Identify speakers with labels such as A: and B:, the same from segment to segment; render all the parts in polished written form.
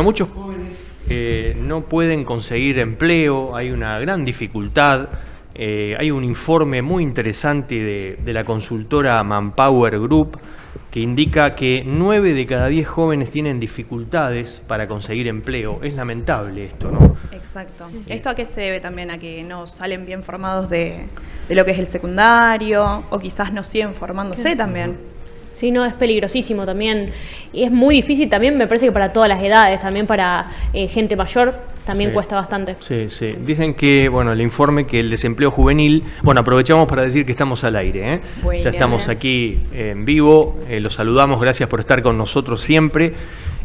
A: Bueno, muchos jóvenes no pueden conseguir empleo, hay una gran dificultad. Hay un informe muy interesante de la consultora Manpower Group que indica que 9 de cada 10 jóvenes tienen dificultades para conseguir empleo. Es lamentable esto, ¿no?
B: Exacto. ¿Esto a qué se debe también? ¿A que no salen bien formados de lo que es el secundario? ¿O quizás no siguen formándose también?
C: Sí, no, es peligrosísimo también. Y es muy difícil también, me parece que para todas las edades, también para gente mayor, también cuesta bastante.
A: Sí. Dicen que, bueno, el informe que el desempleo juvenil, bueno, aprovechamos para decir que estamos al aire, Ya estamos aquí en vivo, los saludamos, gracias por estar con nosotros siempre.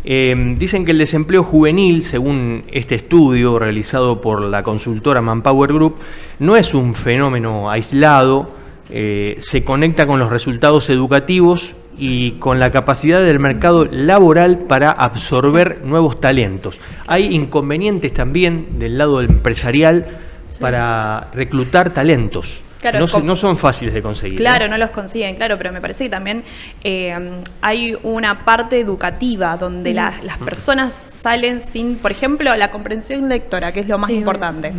A: Dicen que el desempleo juvenil, según este estudio realizado por la consultora Manpower Group, no es un fenómeno aislado, se conecta con los resultados educativos y con la capacidad del mercado laboral para absorber nuevos talentos. Hay inconvenientes también del lado empresarial para reclutar talentos. Claro, no son fáciles de conseguir.
B: Claro, no los consiguen, claro, pero me parece que también hay una parte educativa donde las personas salen sin, por ejemplo, la comprensión lectora, que es lo más importante.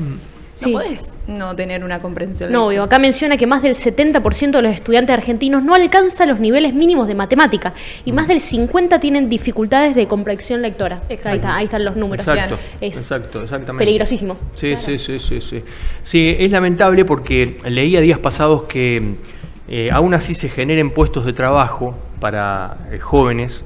B: No podés no tener una comprensión.
C: No, obvio. Acá menciona que más del 70% de los estudiantes argentinos no alcanza los niveles mínimos de matemática y más del 50% tienen dificultades de comprensión lectora. Ahí están los números.
A: Exactamente.
C: Peligrosísimo.
A: Sí. Sí, es lamentable porque leía días pasados que aún así se generen puestos de trabajo para jóvenes.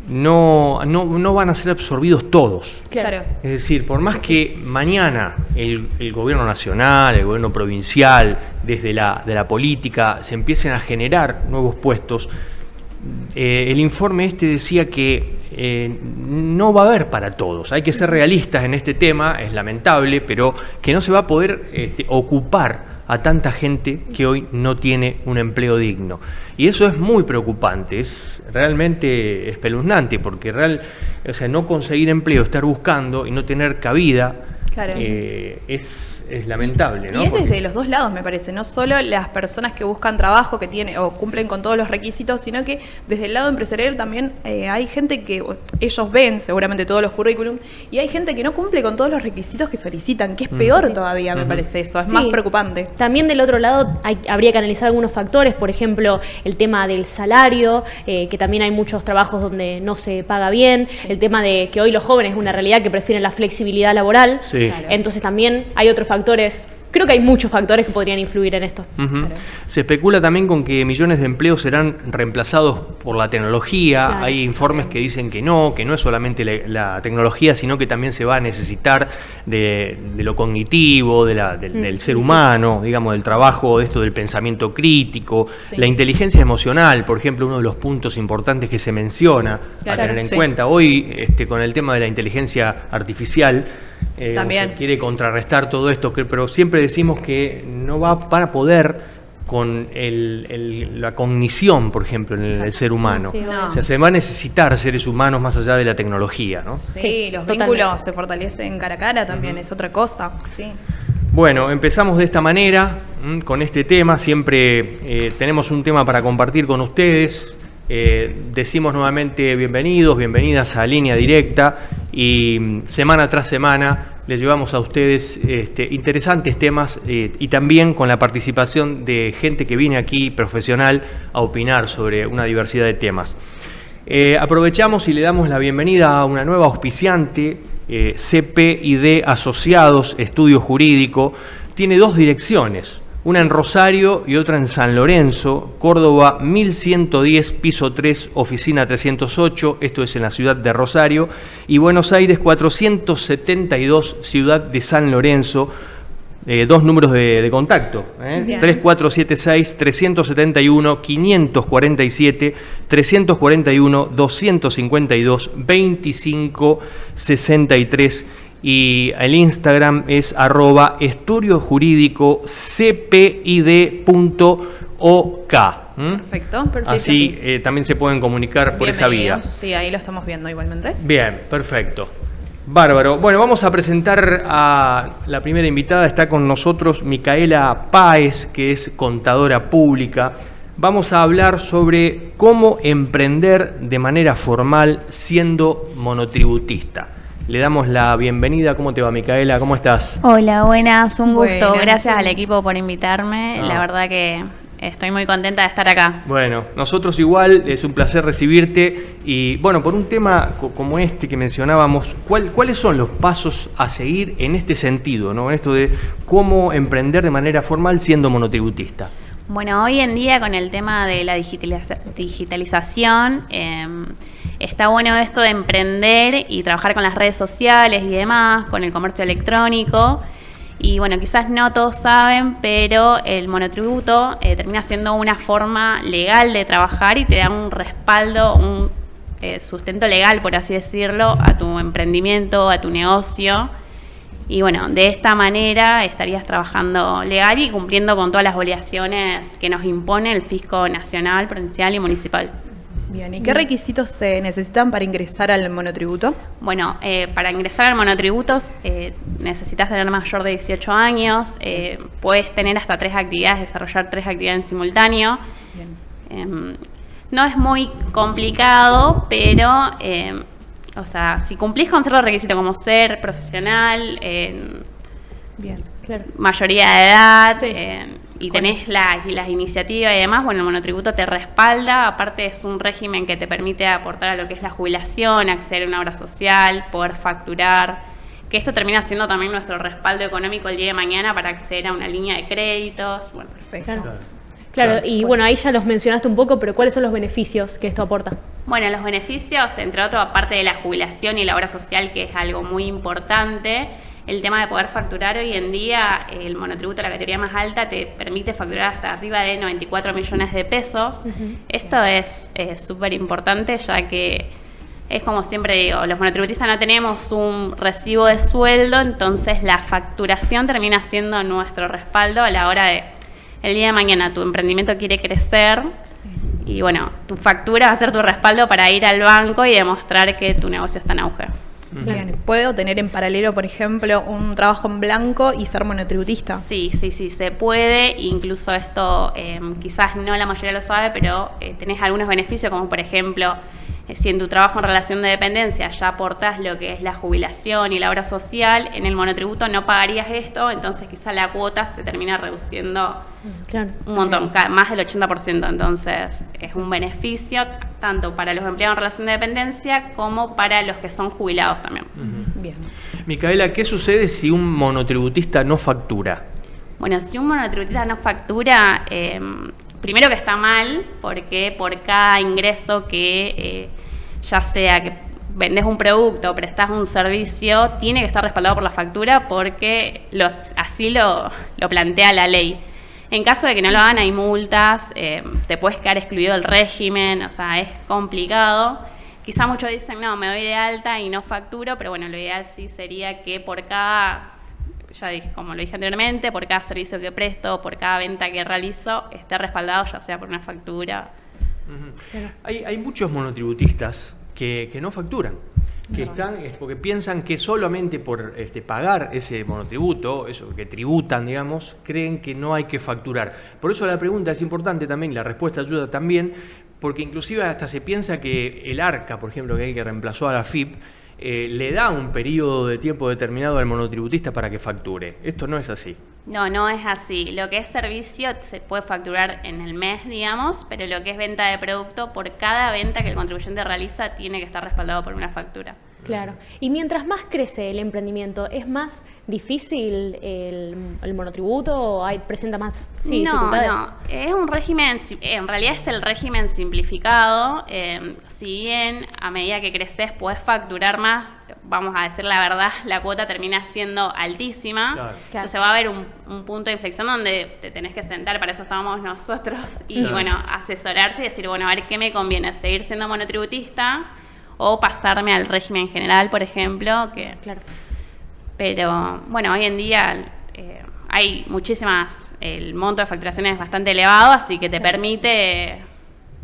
A: No van a ser absorbidos todos.
B: Claro.
A: Es decir, por más que mañana el gobierno nacional, el gobierno provincial, desde de la política, se empiecen a generar nuevos puestos, el informe decía que no va a haber para todos. Hay que ser realistas en este tema, es lamentable, pero que no se va a poder ocupar a tanta gente que hoy no tiene un empleo digno. Y eso es muy preocupante, es realmente espeluznante, porque no conseguir empleo, estar buscando y no tener cabida, es lamentable, ¿no?
B: Y es desde los dos lados, me parece, no solo las personas que buscan trabajo, que tienen o cumplen con todos los requisitos, sino que desde el lado empresarial también hay gente que ellos ven seguramente todos los currículum y hay gente que no cumple con todos los requisitos que solicitan, que es peor todavía, me parece eso, es más preocupante.
C: También del otro lado habría que analizar algunos factores, por ejemplo, el tema del salario, que también hay muchos trabajos donde no se paga bien, el tema de que hoy los jóvenes es una realidad que prefieren la flexibilidad laboral, entonces también hay otros factores. Creo que hay muchos factores que podrían influir en esto.
A: Se especula también con que millones de empleos serán reemplazados por la tecnología. Hay informes que dicen que no es solamente la tecnología, sino que también se va a necesitar de lo cognitivo, del ser humano, digamos, del trabajo, de esto del pensamiento crítico, la inteligencia emocional, por ejemplo, uno de los puntos importantes que se menciona a tener en cuenta. Hoy, con el tema de la inteligencia artificial,
B: también
A: se quiere contrarrestar todo esto, pero siempre decimos que no va para poder con la cognición, por ejemplo, en el ser humano. O sea, se va a necesitar seres humanos más allá de la tecnología, ¿no?
B: Sí, los vínculos se fortalecen cara a cara también, es otra cosa.
A: Bueno, empezamos de esta manera, con este tema. Siempre tenemos un tema para compartir con ustedes. Decimos nuevamente bienvenidas a Línea Directa y semana tras semana les llevamos a ustedes interesantes temas y también con la participación de gente que viene aquí profesional a opinar sobre una diversidad de temas. Aprovechamos y le damos la bienvenida a una nueva auspiciante, CPID Asociados, Estudio Jurídico. Tiene 2 direcciones. Una en Rosario y otra en San Lorenzo, Córdoba 1110, piso 3, oficina 308, esto es en la ciudad de Rosario, y Buenos Aires 472, ciudad de San Lorenzo. 2 números de contacto, 3476-371-547, 341-252-2563. Y el Instagram es @estudiojuridicocpid.ok.
B: Perfecto.
A: Así también se pueden comunicar por esa vía.
B: Sí, ahí lo estamos viendo igualmente.
A: Bien, perfecto. Bárbaro. Bueno, vamos a presentar a la primera invitada. Está con nosotros Micaela Páez, que es contadora pública. Vamos a hablar sobre cómo emprender de manera formal siendo monotributista. Le damos la bienvenida. ¿Cómo te va, Micaela? ¿Cómo estás?
D: Hola, buenas, un gusto.
B: Buenas.
D: Gracias al equipo por invitarme.
A: No.
D: La verdad que estoy muy contenta de estar acá.
A: Bueno, nosotros igual, es un placer recibirte. Y bueno, por un tema como este que mencionábamos, ¿cuáles son los pasos a seguir en este sentido, ¿no? En esto de cómo emprender de manera formal siendo monotributista.
D: Bueno, hoy en día con el tema de la digitalización, está bueno esto de emprender y trabajar con las redes sociales y demás, con el comercio electrónico. Y bueno, quizás no todos saben, pero el monotributo termina siendo una forma legal de trabajar y te da un respaldo, un sustento legal, por así decirlo, a tu emprendimiento, a tu negocio. Y bueno, de esta manera estarías trabajando legal y cumpliendo con todas las obligaciones que nos impone el fisco nacional, provincial y municipal.
B: Bien, ¿y qué requisitos se necesitan para ingresar al monotributo?
D: Bueno, para ingresar al monotributo necesitas tener mayor de 18 años, puedes tener hasta 3 actividades, desarrollar 3 actividades en simultáneo.
B: Bien.
D: No es muy complicado, pero o sea, si cumplís con ciertos requisitos como ser profesional,
B: Bien.
C: Claro.
D: mayoría de edad,
C: Sí.
D: y tenés las iniciativas y demás, bueno, el monotributo te respalda. Aparte es un régimen que te permite aportar a lo que es la jubilación, acceder a una obra social, poder facturar, que esto termina siendo también nuestro respaldo económico el día de mañana para acceder a una línea de créditos. Bueno,
B: Perfecto.
C: Claro. Claro, y bueno, ahí ya los mencionaste un poco, pero ¿cuáles son los beneficios que esto aporta?
D: bueno, los beneficios, entre otros, aparte de la jubilación y la obra social, que es algo muy importante, el tema de poder facturar hoy en día, el monotributo, la categoría más alta, te permite facturar hasta arriba de 94 millones de pesos. Esto es súper importante, ya que es como siempre digo, los monotributistas no tenemos un recibo de sueldo, entonces la facturación termina siendo nuestro respaldo a la hora de, el día de mañana tu emprendimiento quiere crecer. Y bueno, tu factura va a ser tu respaldo para ir al banco y demostrar que tu negocio está en auge.
B: Bien. ¿Puedo tener en paralelo, por ejemplo, un trabajo en blanco y ser monotributista?
D: Sí, se puede. Incluso esto quizás no la mayoría lo sabe, pero tenés algunos beneficios, como por ejemplo, si en tu trabajo en relación de dependencia ya aportás lo que es la jubilación y la obra social, en el monotributo no pagarías esto, entonces quizás la cuota se termina reduciendo
C: Claro.
D: un montón, más del 80%. Entonces es un beneficio tanto para los empleados en relación de dependencia como para los que son jubilados también.
B: Bien.
A: Micaela, ¿qué sucede si un monotributista no factura?
D: Bueno, si un monotributista no factura, primero que está mal, porque por cada ingreso que ya sea que vendés un producto o prestás un servicio, tiene que estar respaldado por la factura, porque así lo plantea la ley. En caso de que no lo hagan, hay multas, te puedes quedar excluido del régimen, o sea, es complicado. Quizá muchos dicen, no, me doy de alta y no facturo, pero bueno, lo ideal sí sería que por cada, ya dije, como lo dije anteriormente, por cada servicio que presto, por cada venta que realizo, esté respaldado, ya sea por una factura.
A: Hay muchos monotributistas que no facturan, que están porque piensan que solamente por pagar ese monotributo, eso que tributan, digamos, creen que no hay que facturar. Por eso la pregunta es importante también, la respuesta ayuda también, porque inclusive hasta se piensa que el ARCA, por ejemplo, que es el que reemplazó a la FIP, le da un periodo de tiempo determinado al monotributista para que facture. Esto no es así.
D: No, no es así. Lo que es servicio se puede facturar en el mes, digamos, pero lo que es venta de producto, por cada venta que el contribuyente realiza, tiene que estar respaldado por una factura.
C: Claro. Y mientras más crece el emprendimiento, ¿es más difícil el monotributo o presenta más dificultades?
D: No. Es un régimen, en realidad es el régimen simplificado. Si bien a medida que creces podés facturar más, vamos a decir la verdad, la cuota termina siendo altísima.
A: Claro.
D: Entonces va a haber un punto de inflexión donde te tenés que sentar, para eso estábamos nosotros, y bueno, asesorarse y decir, bueno, a ver qué me conviene, seguir siendo monotributista o pasarme al régimen general, por ejemplo, que
C: Claro.
D: pero bueno, hoy en día hay muchísimas, el monto de facturación es bastante elevado, así que te permite,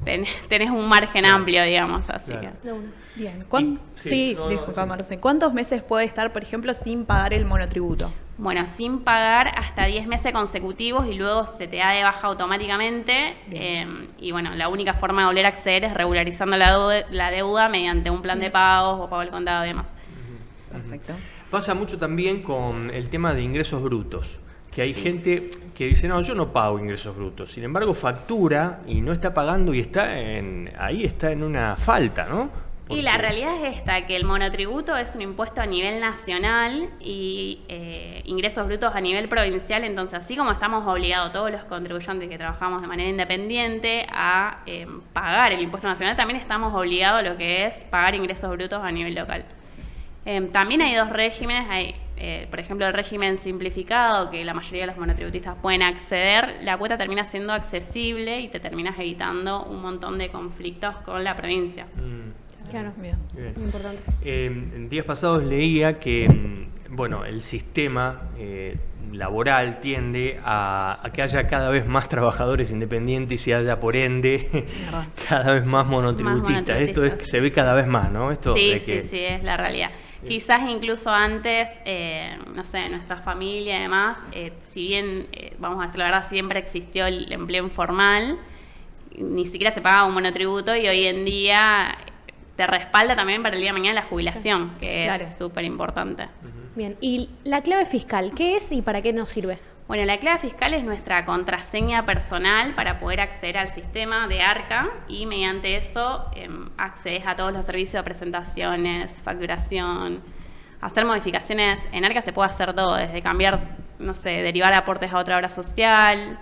D: tenés un margen amplio, digamos, así
A: Claro.
D: que...
B: Bien.
A: Sí,
B: Disculpa, Marce. ¿Cuántos meses puede estar, por ejemplo, sin pagar el monotributo?
D: Bueno, sin pagar hasta 10 meses consecutivos y luego se te da de baja automáticamente. Y bueno, la única forma de volver a acceder es regularizando la deuda mediante un plan de pagos o pago al contado y demás.
B: Perfecto.
A: Pasa mucho también con el tema de ingresos brutos, que hay gente que dice, no, yo no pago ingresos brutos, sin embargo factura y no está pagando y ahí está en una falta, ¿no?
D: Y la realidad es esta, que el monotributo es un impuesto a nivel nacional y ingresos brutos a nivel provincial, entonces así como estamos obligados todos los contribuyentes que trabajamos de manera independiente a pagar el impuesto nacional, también estamos obligados a lo que es pagar ingresos brutos a nivel local. También hay dos regímenes, hay por ejemplo el régimen simplificado, que la mayoría de los monotributistas pueden acceder, la cuota termina siendo accesible y te terminas evitando un montón de conflictos con la provincia.
C: Claro,
B: Bien.
C: muy importante.
A: En días pasados leía que bueno, el sistema laboral tiende a que haya cada vez más trabajadores independientes y haya por ende cada vez más monotributistas. Esto es que se ve cada vez más, ¿no? Esto
D: Sí,
A: de que,
D: sí, es la realidad. Quizás incluso antes, no sé, nuestra familia y demás, si bien, vamos a decir la verdad, siempre existió el empleo informal, ni siquiera se pagaba un monotributo y hoy en día te respalda también para el día de mañana la jubilación, que es súper importante.
C: Bien, y la clave fiscal, ¿qué es y para qué nos sirve?
D: Bueno, la clave fiscal es nuestra contraseña personal para poder acceder al sistema de ARCA y mediante eso accedes a todos los servicios de presentaciones, facturación, hacer modificaciones. En ARCA se puede hacer todo, desde cambiar, no sé, derivar aportes a otra obra social,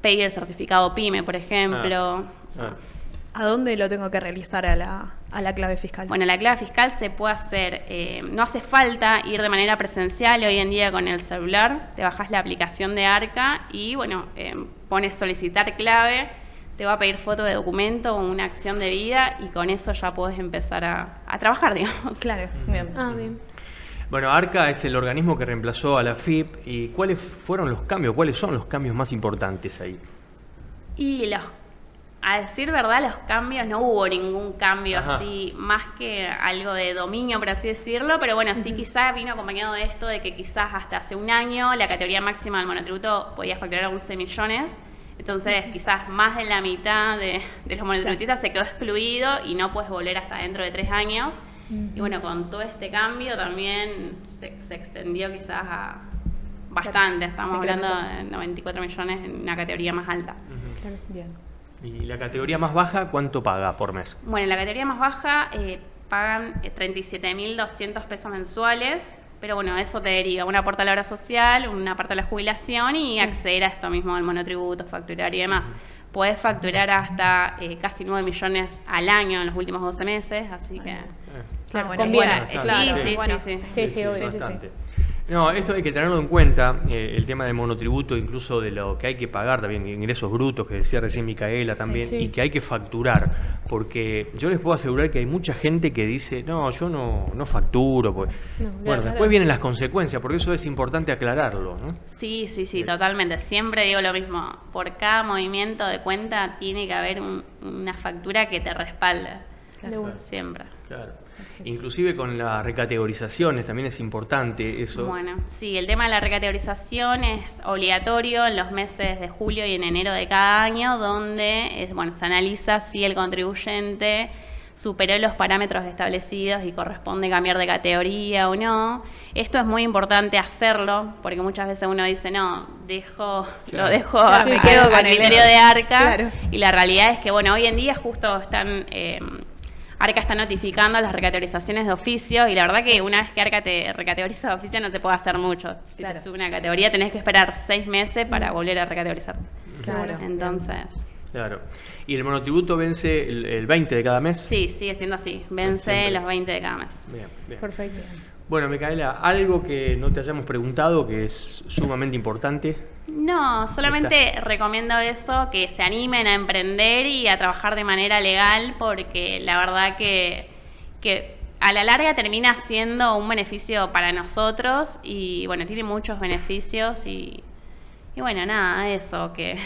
D: pedir el certificado PYME, por ejemplo.
B: ¿A dónde lo tengo que realizar a la clave fiscal?
D: Bueno, la clave fiscal se puede hacer, no hace falta ir de manera presencial, hoy en día con el celular, te bajas la aplicación de ARCA y bueno, pones solicitar clave, te va a pedir foto de documento o una acción de vida y con eso ya podés empezar a trabajar, digamos.
B: Claro, bien.
C: Bien.
A: bueno, ARCA es el organismo que reemplazó a la AFIP y ¿cuáles fueron los cambios? ¿Cuáles son los cambios más importantes ahí?
D: Y a decir verdad, los cambios, no hubo ningún cambio así, más que algo de dominio, por así decirlo, pero bueno, sí quizás vino acompañado de esto de que quizás hasta hace un año la categoría máxima del monotributo podía facturar 11 millones, entonces quizás más de la mitad de los monotributistas se quedó excluido y no puedes volver hasta dentro de 3 años, y bueno, con todo este cambio también se extendió quizás a bastante, estamos hablando de 94 millones en una categoría más alta.
B: Claro, bien.
A: ¿Y la categoría más baja cuánto paga por mes?
D: Bueno, en la categoría más baja pagan 37.200 pesos mensuales, pero bueno, eso te deriva una parte a la obra social, una parte a la jubilación y acceder a esto mismo del monotributo, facturar y demás. Podés facturar hasta casi 9 millones al año en los últimos 12 meses, así que...
C: Claro,
B: bueno,
C: conviene.
D: Sí,
C: obvio.
A: Bastante. No, esto hay que tenerlo en cuenta, el tema del monotributo, incluso de lo que hay que pagar también, ingresos brutos, que decía recién Micaela también, y que hay que facturar, porque yo les puedo asegurar que hay mucha gente que dice, no, yo no facturo, pues. Bueno, después vienen las consecuencias, porque eso es importante aclararlo, ¿no?
D: Sí, totalmente. Siempre digo lo mismo, por cada movimiento de cuenta tiene que haber una factura que te respalde.
C: Claro.
D: Siempre.
A: Claro. Inclusive con las recategorizaciones también es importante eso.
D: Bueno, sí, el tema de la recategorización es obligatorio en los meses de julio y en enero de cada año, donde se analiza si el contribuyente superó los parámetros establecidos y corresponde cambiar de categoría o no. Esto es muy importante hacerlo, porque muchas veces uno dice, no, lo dejo
B: me quedo con el
D: criterio de ARCA,
B: claro.
D: Y la realidad es que, hoy en día justo están... ARCA está notificando las recategorizaciones de oficio y la verdad que una vez que ARCA te recategoriza de oficio no se puede hacer mucho. Si te sube una categoría tenés que esperar 6 meses para volver a recategorizar.
B: Claro.
D: Entonces...
A: Claro. ¿Y el monotributo vence el 20 de cada mes?
D: Sí, sigue siendo así. Vence los 20 de cada mes.
A: Bien.
C: Perfecto.
A: Bueno, Micaela, algo que no te hayamos preguntado que es sumamente importante.
D: No, solamente recomiendo eso, que se animen a emprender y a trabajar de manera legal, porque la verdad que a la larga termina siendo un beneficio para nosotros y tiene muchos beneficios y nada, eso, que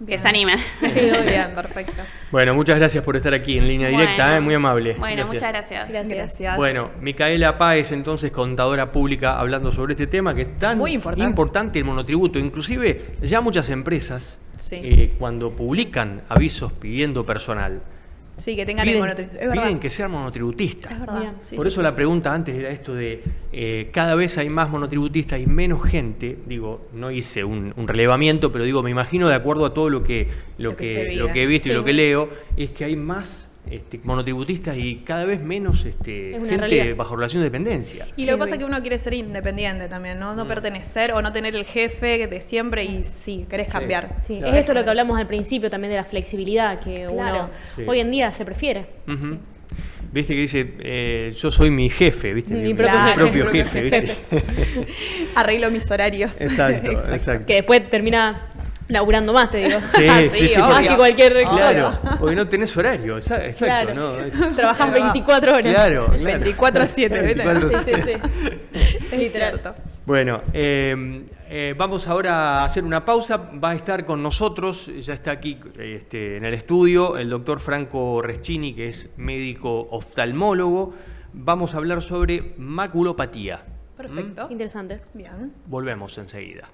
D: que se animen.
B: Sí, muy bien, perfecto.
A: Bueno, muchas gracias por estar aquí en línea directa,
D: Bueno.
A: muy amable.
D: Bueno, muchas gracias.
B: Gracias.
A: Bueno, Micaela Páez, entonces contadora pública, hablando sobre este tema que es tan
B: Muy importante.
A: el monotributo. Inclusive ya muchas empresas,
B: Sí.
A: cuando publican avisos pidiendo personal,
B: Sí, que tengan el monotributo. Es verdad.
A: piden que sean monotributistas.
B: Es verdad.
C: Bien.
B: Sí,
A: Por
B: sí,
A: eso
B: sí.
A: la pregunta antes era esto de cada vez hay más monotributistas y menos gente. Digo, no hice un relevamiento, pero digo, me imagino de acuerdo a todo lo que he visto y
C: Sí.
A: lo que leo, es que hay más monotributistas y cada vez menos
C: una
A: gente
C: realidad.
A: bajo relación de dependencia.
B: Y lo que pasa es que uno quiere ser independiente también, ¿no? No pertenecer o no tener el jefe de siempre y sí, querés cambiar.
C: Sí,
A: Claro.
C: es esto lo que hablamos al principio también de la flexibilidad que
B: Claro.
C: uno
A: Sí.
C: hoy en día se prefiere.
A: Ujú. Viste que dice, yo soy mi jefe, ¿viste?
C: Mi propio
A: jefe, ¿viste?
B: Arreglo mis horarios.
A: Exacto, exacto.
C: Que después termina laburando más, te digo.
A: Sí, sí, sí,
C: más
A: porque-
C: que cualquier
A: Claro,
C: cosa.
A: porque no tenés horario, exacto,
C: Claro.
A: ¿no?
C: Trabajan
B: Es verdad.
C: 24 horas.
A: Claro, claro.
B: 24/7, ¿viste?
A: 24/7.
C: Sí, sí,
B: Es
C: Literal.
B: cierto.
A: Bueno, vamos ahora a hacer una pausa. Va a estar con nosotros, ya está aquí en el estudio, el doctor Franco Reschini, que es médico oftalmólogo. Vamos a hablar sobre maculopatía.
B: Perfecto.
C: Interesante.
B: Bien.
A: Volvemos enseguida.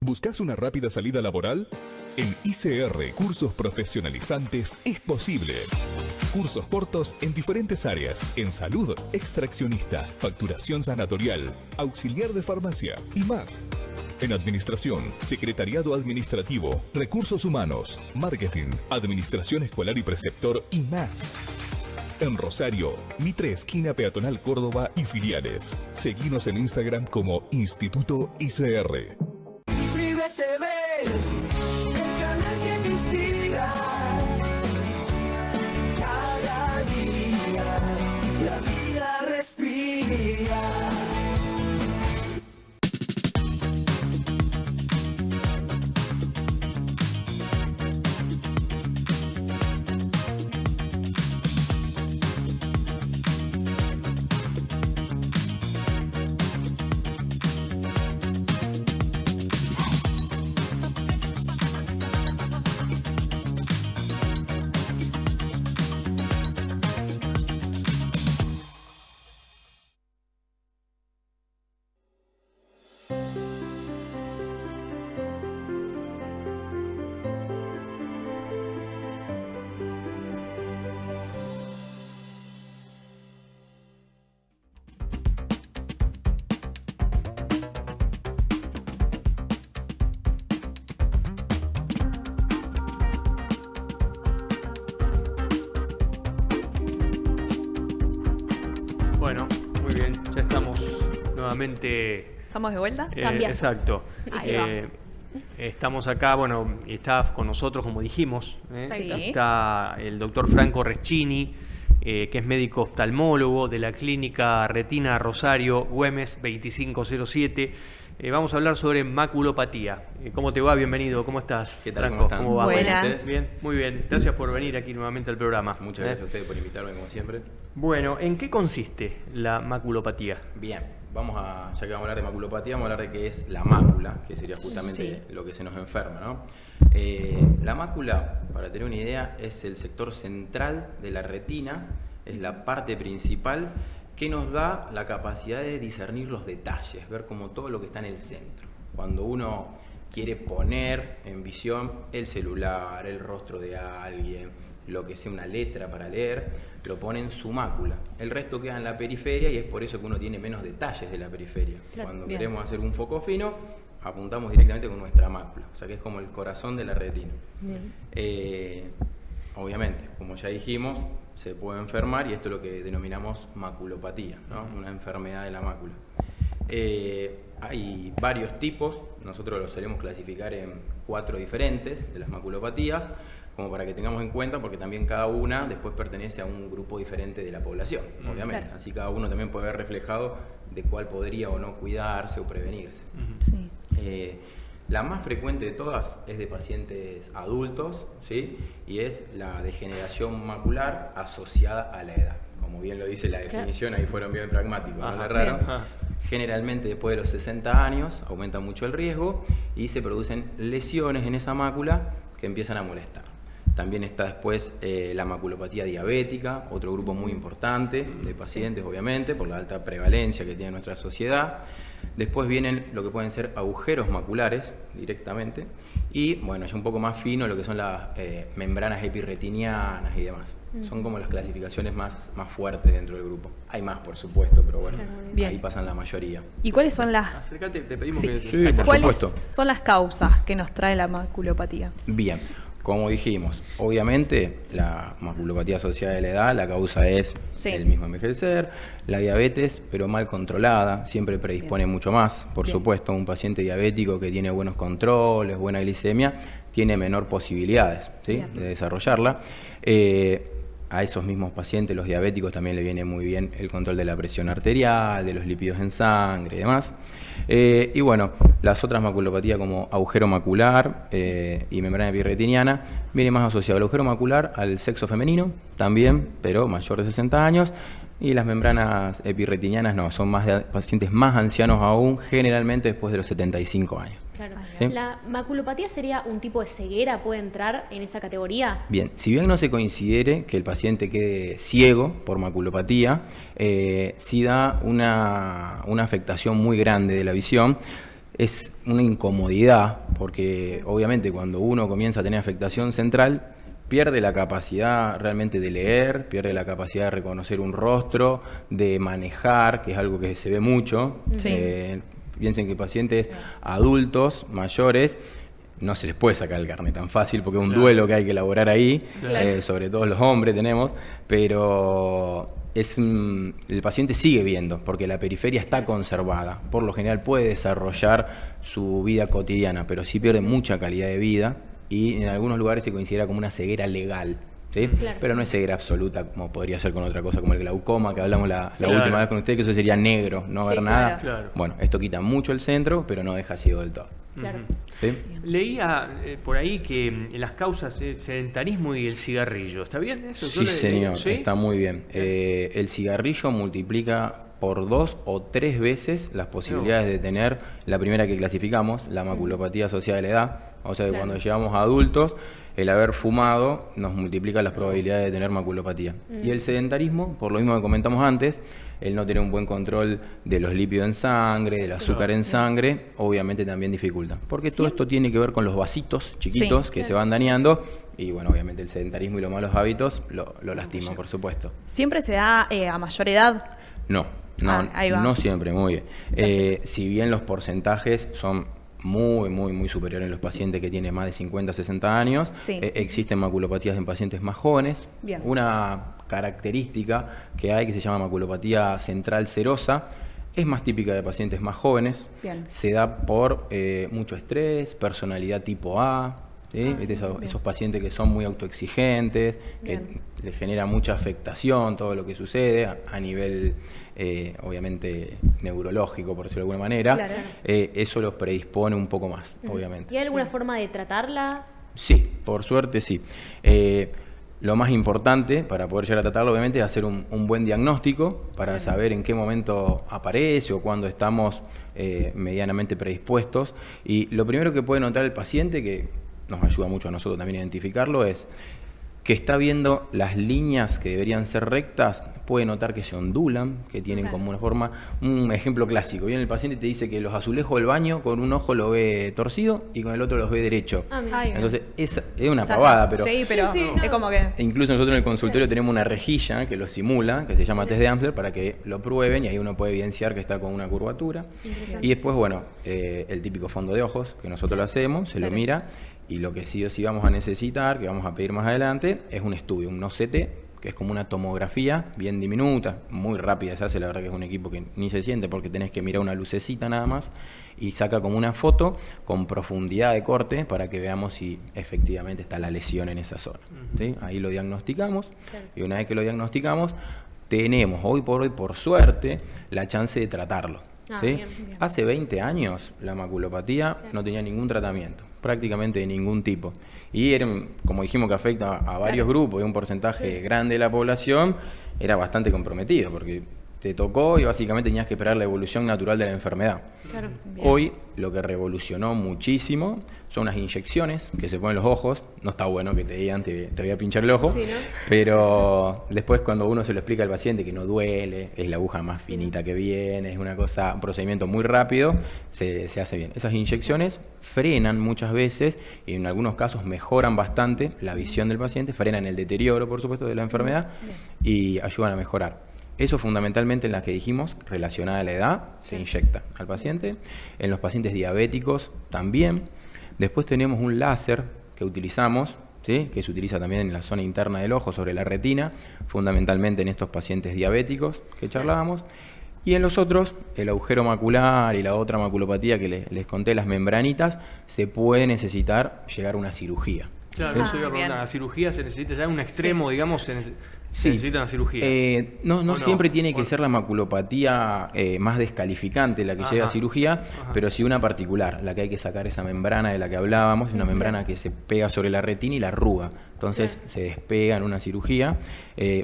E: ¿Buscas una rápida salida laboral? En ICR Cursos Profesionalizantes es posible. Cursos cortos en diferentes áreas, en salud, extraccionista, facturación sanatorial, auxiliar de farmacia y más. En administración, secretariado administrativo, recursos humanos, marketing, administración escolar y preceptor y más. En Rosario, Mitre Esquina Peatonal Córdoba y filiales. Seguinos en Instagram como Instituto ICR.
F: Vive TV, el canal que te inspira. Cada día la vida respira.
A: Bueno, muy bien, ya estamos nuevamente.
B: ¿Estamos de vuelta?
C: Cambiazo.
A: Exacto.
C: Ahí va.
A: Estamos acá, bueno, y está con nosotros, como dijimos.
B: Sí.
A: Está el doctor Franco Reschini, que es médico oftalmólogo de la clínica Retina Rosario, Güemes 2507. Vamos a hablar sobre maculopatía. ¿Cómo te va? Bienvenido. ¿Cómo estás?
G: ¿Qué tal?
A: Franco?
G: ¿Cómo están?
A: va?
B: Buenas.
G: ¿Ustedes?
A: Bien, muy bien. Gracias por venir aquí nuevamente al programa.
G: Muchas gracias a ustedes por invitarme, como siempre.
A: Bueno, ¿en qué consiste la maculopatía?
G: Bien, ya que vamos a hablar de maculopatía, vamos a hablar de qué es la mácula, que sería justamente lo que se nos enferma, ¿no? La mácula, para tener una idea, es el sector central de la retina, es la parte principal que nos da la capacidad de discernir los detalles, ver como todo lo que está en el centro. Cuando uno quiere poner en visión el celular, el rostro de alguien, lo que sea una letra para leer, lo pone en su mácula. El resto queda en la periferia y es por eso que uno tiene menos detalles de la periferia.
C: Claro,
G: Cuando
B: bien.
G: queremos hacer un foco fino, apuntamos directamente con nuestra mácula, o sea que es como el corazón de la retina. Obviamente, como ya dijimos, se puede enfermar y esto es lo que denominamos maculopatía, ¿no? Una enfermedad de la mácula. Hay varios tipos, nosotros los solemos clasificar en 4 diferentes de las maculopatías, como para que tengamos en cuenta, porque también cada una después pertenece a un grupo diferente de la población, obviamente.
B: Claro.
G: Así cada uno también puede ver reflejado de cuál podría o no cuidarse o prevenirse.
B: Sí.
G: La más frecuente de todas es de pacientes adultos, ¿sí? Y es la degeneración macular asociada a la edad. Como bien lo dice la definición, ahí fueron bien pragmáticos, no le erraron. Generalmente después de los 60 años aumenta mucho el riesgo y se producen lesiones en esa mácula que empiezan a molestar. También está después la maculopatía diabética, otro grupo muy importante de pacientes, obviamente, por la alta prevalencia que tiene nuestra sociedad. Después vienen lo que pueden ser agujeros maculares directamente y, bueno, ya un poco más fino lo que son las membranas epirretinianas y demás. Son como las clasificaciones más fuertes dentro del grupo. Hay más, por supuesto, pero bueno,
B: Bien.
G: ahí pasan la mayoría.
B: ¿Y cuáles son las
A: Acércate, te pedimos
B: Sí.
A: que...
G: Sí,
A: Ahí está.
G: por
B: ¿Cuáles
G: supuesto.
B: son las causas que nos trae la maculopatía?
G: Bien, como dijimos, obviamente la maculopatía asociada a la edad, la causa es el mismo envejecer, la diabetes, pero mal controlada, siempre predispone mucho más, por supuesto, un paciente diabético que tiene buenos controles, buena glicemia, tiene menor posibilidades, ¿sí?, de desarrollarla. A esos mismos pacientes, los diabéticos, también le viene muy bien el control de la presión arterial, de los lípidos en sangre y demás. Y bueno, las otras maculopatías como agujero macular y membrana epirretiniana viene más asociado al agujero macular al sexo femenino también, pero mayor de 60 años. Y las membranas epirretinianas no, son más de pacientes más ancianos aún, generalmente después de los 75 años.
C: Claro.
G: ¿Sí?
C: ¿La maculopatía sería un tipo de ceguera? ¿Puede entrar en esa categoría?
G: Bien, si bien no se considere que el paciente quede ciego por maculopatía, sí da una afectación muy grande de la visión. Es una incomodidad, porque obviamente cuando uno comienza a tener afectación central, pierde la capacidad realmente de leer, pierde la capacidad de reconocer un rostro, de manejar, que es algo que se ve mucho. Piensen que pacientes adultos, mayores, no se les puede sacar el carnet tan fácil porque es un duelo que hay que elaborar ahí, sobre todo los hombres tenemos, pero el paciente sigue viendo porque la periferia está conservada. Por lo general puede desarrollar su vida cotidiana, pero sí pierde mucha calidad de vida y en algunos lugares se considera como una ceguera legal. ¿Sí? Pero no es ceguera absoluta como podría ser con otra cosa como el glaucoma que hablamos la última vez con usted, que eso sería negro, no ver nada. Bueno, esto quita mucho el centro, pero no deja ciego del todo. ¿Sí?
A: Leía por ahí que las causas es sedentarismo y el cigarrillo. ¿Está bien eso?
G: Sí, señor, está muy bien. El cigarrillo multiplica por 2 o 3 veces las posibilidades de tener la primera que clasificamos, la maculopatía asociada a la edad. O sea que cuando llegamos a adultos, el haber fumado nos multiplica las probabilidades de tener maculopatía. Y el sedentarismo, por lo mismo que comentamos antes, el no tener un buen control de los lípidos en sangre, del azúcar en sangre, obviamente también dificulta. Porque todo esto tiene que ver con los vasitos chiquitos que se van dañando y bueno, obviamente el sedentarismo y los malos hábitos lo lastiman, por supuesto.
B: ¿Siempre se da a mayor edad?
G: No, no siempre, muy bien. Si bien los porcentajes son muy superiores en los pacientes que tienen más de 50, 60 años, existen maculopatías en pacientes más jóvenes. Una característica que hay que se llama maculopatía central serosa es más típica de pacientes más jóvenes. Se da por mucho estrés, personalidad tipo A, ¿sí? Esos pacientes que son muy autoexigentes, que les genera mucha afectación todo lo que sucede a nivel obviamente neurológico, por decirlo de alguna manera. Eso los predispone un poco más, obviamente.
C: ¿Y hay alguna forma de tratarla?
G: Sí, por suerte sí. Lo más importante para poder llegar a tratarlo, obviamente, es hacer un buen diagnóstico para saber en qué momento aparece o cuándo estamos medianamente predispuestos. Y lo primero que puede notar el paciente, que nos ayuda mucho a nosotros también a identificarlo, es que está viendo las líneas que deberían ser rectas, puede notar que se ondulan, que tienen como una forma. Un ejemplo clásico, viene el paciente y te dice que los azulejos del baño con un ojo lo ve torcido y con el otro los ve derecho. Entonces es una pavada, pero
B: sí, pero es como que...
G: incluso nosotros en el consultorio tenemos una rejilla que lo simula, que se llama test de Amsler, para que lo prueben y ahí uno puede evidenciar que está con una curvatura. Y después, bueno, el típico fondo de ojos, que nosotros lo hacemos, se lo mira. Y lo que sí o sí vamos a necesitar, que vamos a pedir más adelante, es un estudio, un OCT, que es como una tomografía bien diminuta, muy rápida se hace, la verdad que es un equipo que ni se siente porque tenés que mirar una lucecita nada más y saca como una foto con profundidad de corte para que veamos si efectivamente está la lesión en esa zona. ¿Sí? Ahí lo diagnosticamos y una vez que lo diagnosticamos, tenemos hoy por hoy, por suerte, la chance de tratarlo. ¿Sí? Bien. Hace 20 años la maculopatía no tenía ningún tratamiento, prácticamente de ningún tipo. Y como dijimos que afecta a varios grupos y un porcentaje grande de la población, era bastante comprometido porque te tocó y básicamente tenías que esperar la evolución natural de la enfermedad. Hoy lo que revolucionó muchísimo son unas inyecciones que se ponen en los ojos. No está bueno que te digan te voy a pinchar el ojo, pero después cuando uno se lo explica al paciente que no duele, es la aguja más finita que viene, es un procedimiento muy rápido, se hace bien. Esas inyecciones frenan muchas veces y en algunos casos mejoran bastante la visión del paciente, frenan el deterioro, por supuesto, de la enfermedad y ayudan a mejorar. Eso fundamentalmente en las que dijimos, relacionada a la edad, se inyecta al paciente. En los pacientes diabéticos también. Después tenemos un láser que utilizamos, ¿sí? Que se utiliza también en la zona interna del ojo, sobre la retina, fundamentalmente en estos pacientes diabéticos que charlábamos. Y en los otros, el agujero macular y la otra maculopatía que les conté, las membranitas, se puede necesitar llegar a una cirugía.
A: Claro, eso iba a preguntar, la cirugía se necesita ya en un extremo, digamos, se necesita una cirugía.
G: No siempre tiene que ser la maculopatía más descalificante la que llega a cirugía, pero sí una particular, la que hay que sacar esa membrana de la que hablábamos, una membrana que se pega sobre la retina y la arruga. Entonces se despega en una cirugía.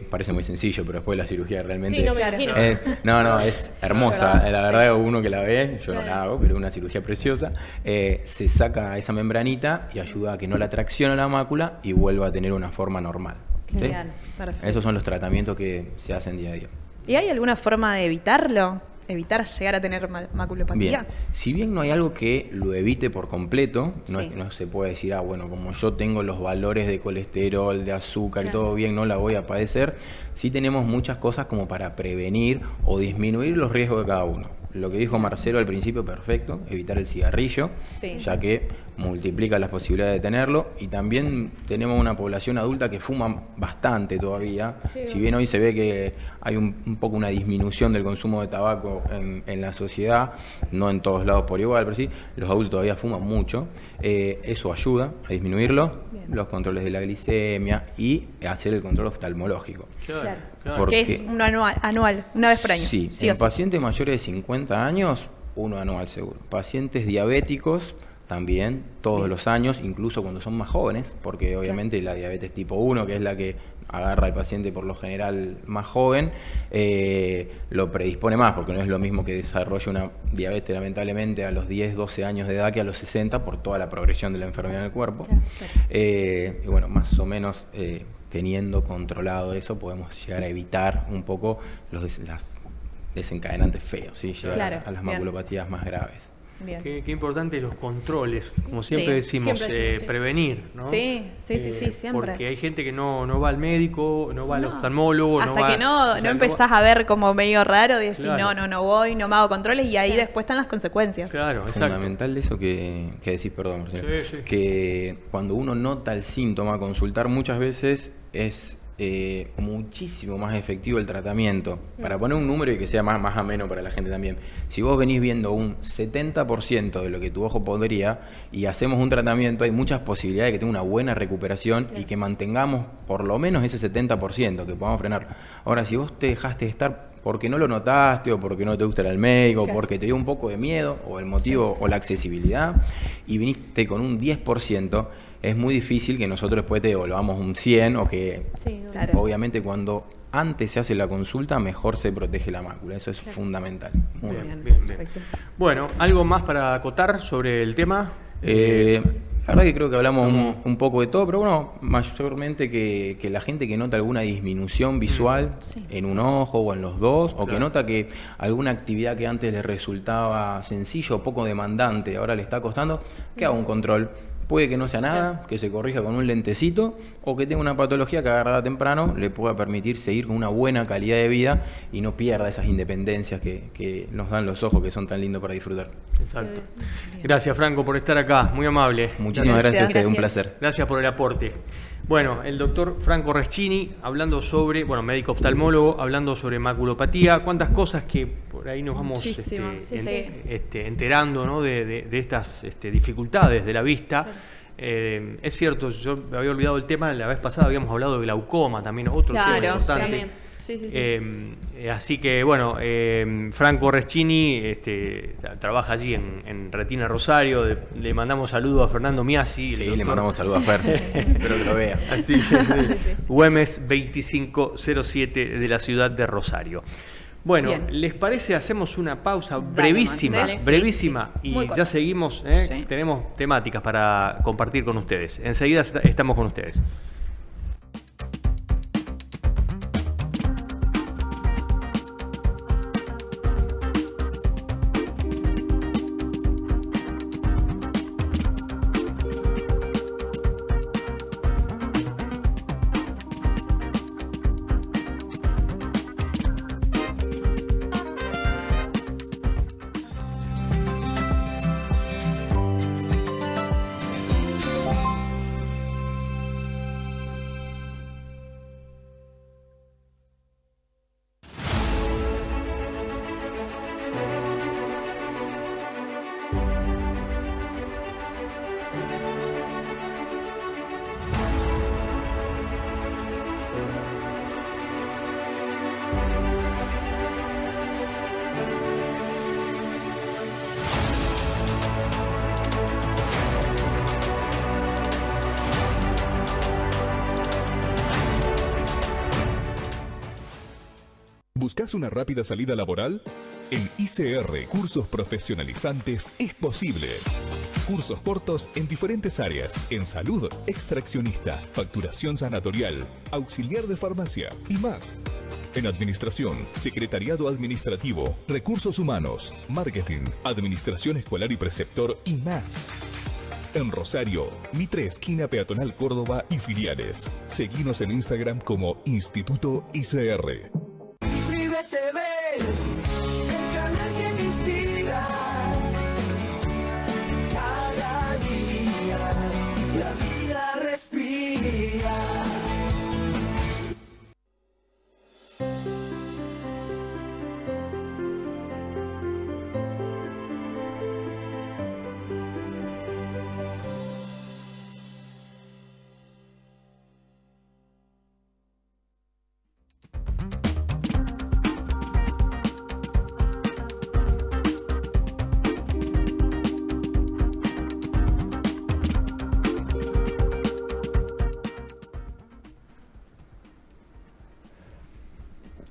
G: Parece muy sencillo, pero después la cirugía realmente...
C: Sí, no me imagino.
G: No, es hermosa. La verdad, uno que la ve, yo no la hago, pero es una cirugía preciosa. Se saca esa membranita y ayuda a que no la traccione la mácula y vuelva a tener una forma normal.
B: Genial, perfecto.
G: Esos son los tratamientos que se hacen día a día.
B: ¿Y hay alguna forma de evitarlo? ¿Evitar llegar a tener maculopatía?
G: Bien, si bien no hay algo que lo evite por completo, no se puede decir, bueno, como yo tengo los valores de colesterol, de azúcar y todo bien, no la voy a padecer, sí tenemos muchas cosas como para prevenir o disminuir los riesgos de cada uno. Lo que dijo Marcelo al principio, perfecto, evitar el cigarrillo, ya que multiplica las posibilidades de tenerlo, y también tenemos una población adulta que fuma bastante todavía, si bien hoy se ve que hay un poco una disminución del consumo de tabaco en la sociedad, no en todos lados por igual, pero sí, los adultos todavía fuman mucho, eso ayuda a disminuirlo, los controles de la glicemia y hacer el control oftalmológico.
B: Claro. Que es uno anual, una vez por año.
G: Sí, en pacientes mayores de 50 años, uno anual seguro. Pacientes diabéticos también, todos los años, incluso cuando son más jóvenes, porque obviamente la diabetes tipo 1, que es la que agarra al paciente por lo general más joven, lo predispone más, porque no es lo mismo que desarrolle una diabetes lamentablemente a los 10, 12 años de edad que a los 60 por toda la progresión de la enfermedad en el cuerpo. Y bueno, más o menos teniendo controlado eso, podemos llegar a evitar un poco las desencadenantes feos, ¿sí? Llegar a las maculopatías más graves.
A: Qué importante los controles, como siempre decimos, prevenir, ¿no?
B: Sí, siempre.
A: Porque hay gente que no va al médico, no va al oftalmólogo,
B: hasta que no empezás a ver como medio raro y decís, no voy, no me hago controles, y ahí después están las consecuencias.
A: Claro, exacto.
G: Fundamental de eso que decís, perdón, Marcelo, que cuando uno nota el síntoma, consultar muchas veces es muchísimo más efectivo el tratamiento. Para poner un número y que sea más ameno para la gente también, si vos venís viendo un 70% de lo que tu ojo podría y hacemos un tratamiento, hay muchas posibilidades de que tenga una buena recuperación y que mantengamos por lo menos ese 70%, que podamos frenar. Ahora, si vos te dejaste de estar porque no lo notaste, o porque no te gusta ir al médico, o porque te dio un poco de miedo, o el motivo, o la accesibilidad, y viniste con un 10%, es muy difícil que nosotros después te devolvamos un 100 o que
C: Sí,
B: Claro.
G: obviamente cuando antes se hace la consulta mejor se protege la mácula, eso es fundamental. Muy bien.
A: Bien.
B: Perfecto.
A: Bueno, ¿algo más para acotar sobre el tema?
G: La verdad que creo que hablamos un poco de todo, pero bueno, mayormente que la gente que nota alguna disminución visual en un ojo o en los dos, o que nota que alguna actividad que antes le resultaba sencillo o poco demandante, ahora le está costando, que haga un control. Puede que no sea nada, que se corrija con un lentecito, o que tenga una patología que agarrada temprano le pueda permitir seguir con una buena calidad de vida y no pierda esas independencias que nos dan los ojos, que son tan lindos para disfrutar.
A: Exacto. Gracias, Franco, por estar acá. Muy amable.
G: Muchísimas gracias a ustedes, un
C: Gracias.
G: placer.
A: Gracias por el aporte. Bueno, el doctor Franco Reschini, hablando sobre, médico oftalmólogo, hablando sobre maculopatía, cuántas cosas que por ahí nos vamos
B: Muchísimo, sí.
A: enterando, ¿no? de estas dificultades de la vista. Es cierto, yo me había olvidado el tema, la vez pasada habíamos hablado de glaucoma también, otro tema
B: Claro,
A: importante.
C: también.
B: Sí.
A: Así que bueno, Franco Reschini trabaja allí en Retina Rosario. Le mandamos saludos a Fernando Miasi. el
G: Sí, le
A: doctor.
G: mandamos saludos a Fer, espero que lo vea.
A: Así, Güemes 2507 de la ciudad de Rosario. Bueno,
B: Bien.
A: ¿les parece? Hacemos una pausa
B: Dale,
A: brevísima,
B: Marcel. Sí,
A: brevísima,
B: sí.
A: y
B: Muy
A: ya
B: corta.
A: seguimos.
B: Sí.
A: Tenemos temáticas para compartir con ustedes. Enseguida estamos con ustedes.
E: ¿Buscas una rápida salida laboral? En ICR Cursos Profesionalizantes es posible. Cursos cortos en diferentes áreas, en salud, extraccionista, facturación sanatorial, auxiliar de farmacia y más. En administración, secretariado administrativo, recursos humanos, marketing, administración escolar y preceptor y más. En Rosario, Mitre esquina Peatonal Córdoba y filiales. Seguinos en Instagram como Instituto ICR.
F: Vive TV, el canal que me inspira. Cada día la vida respira.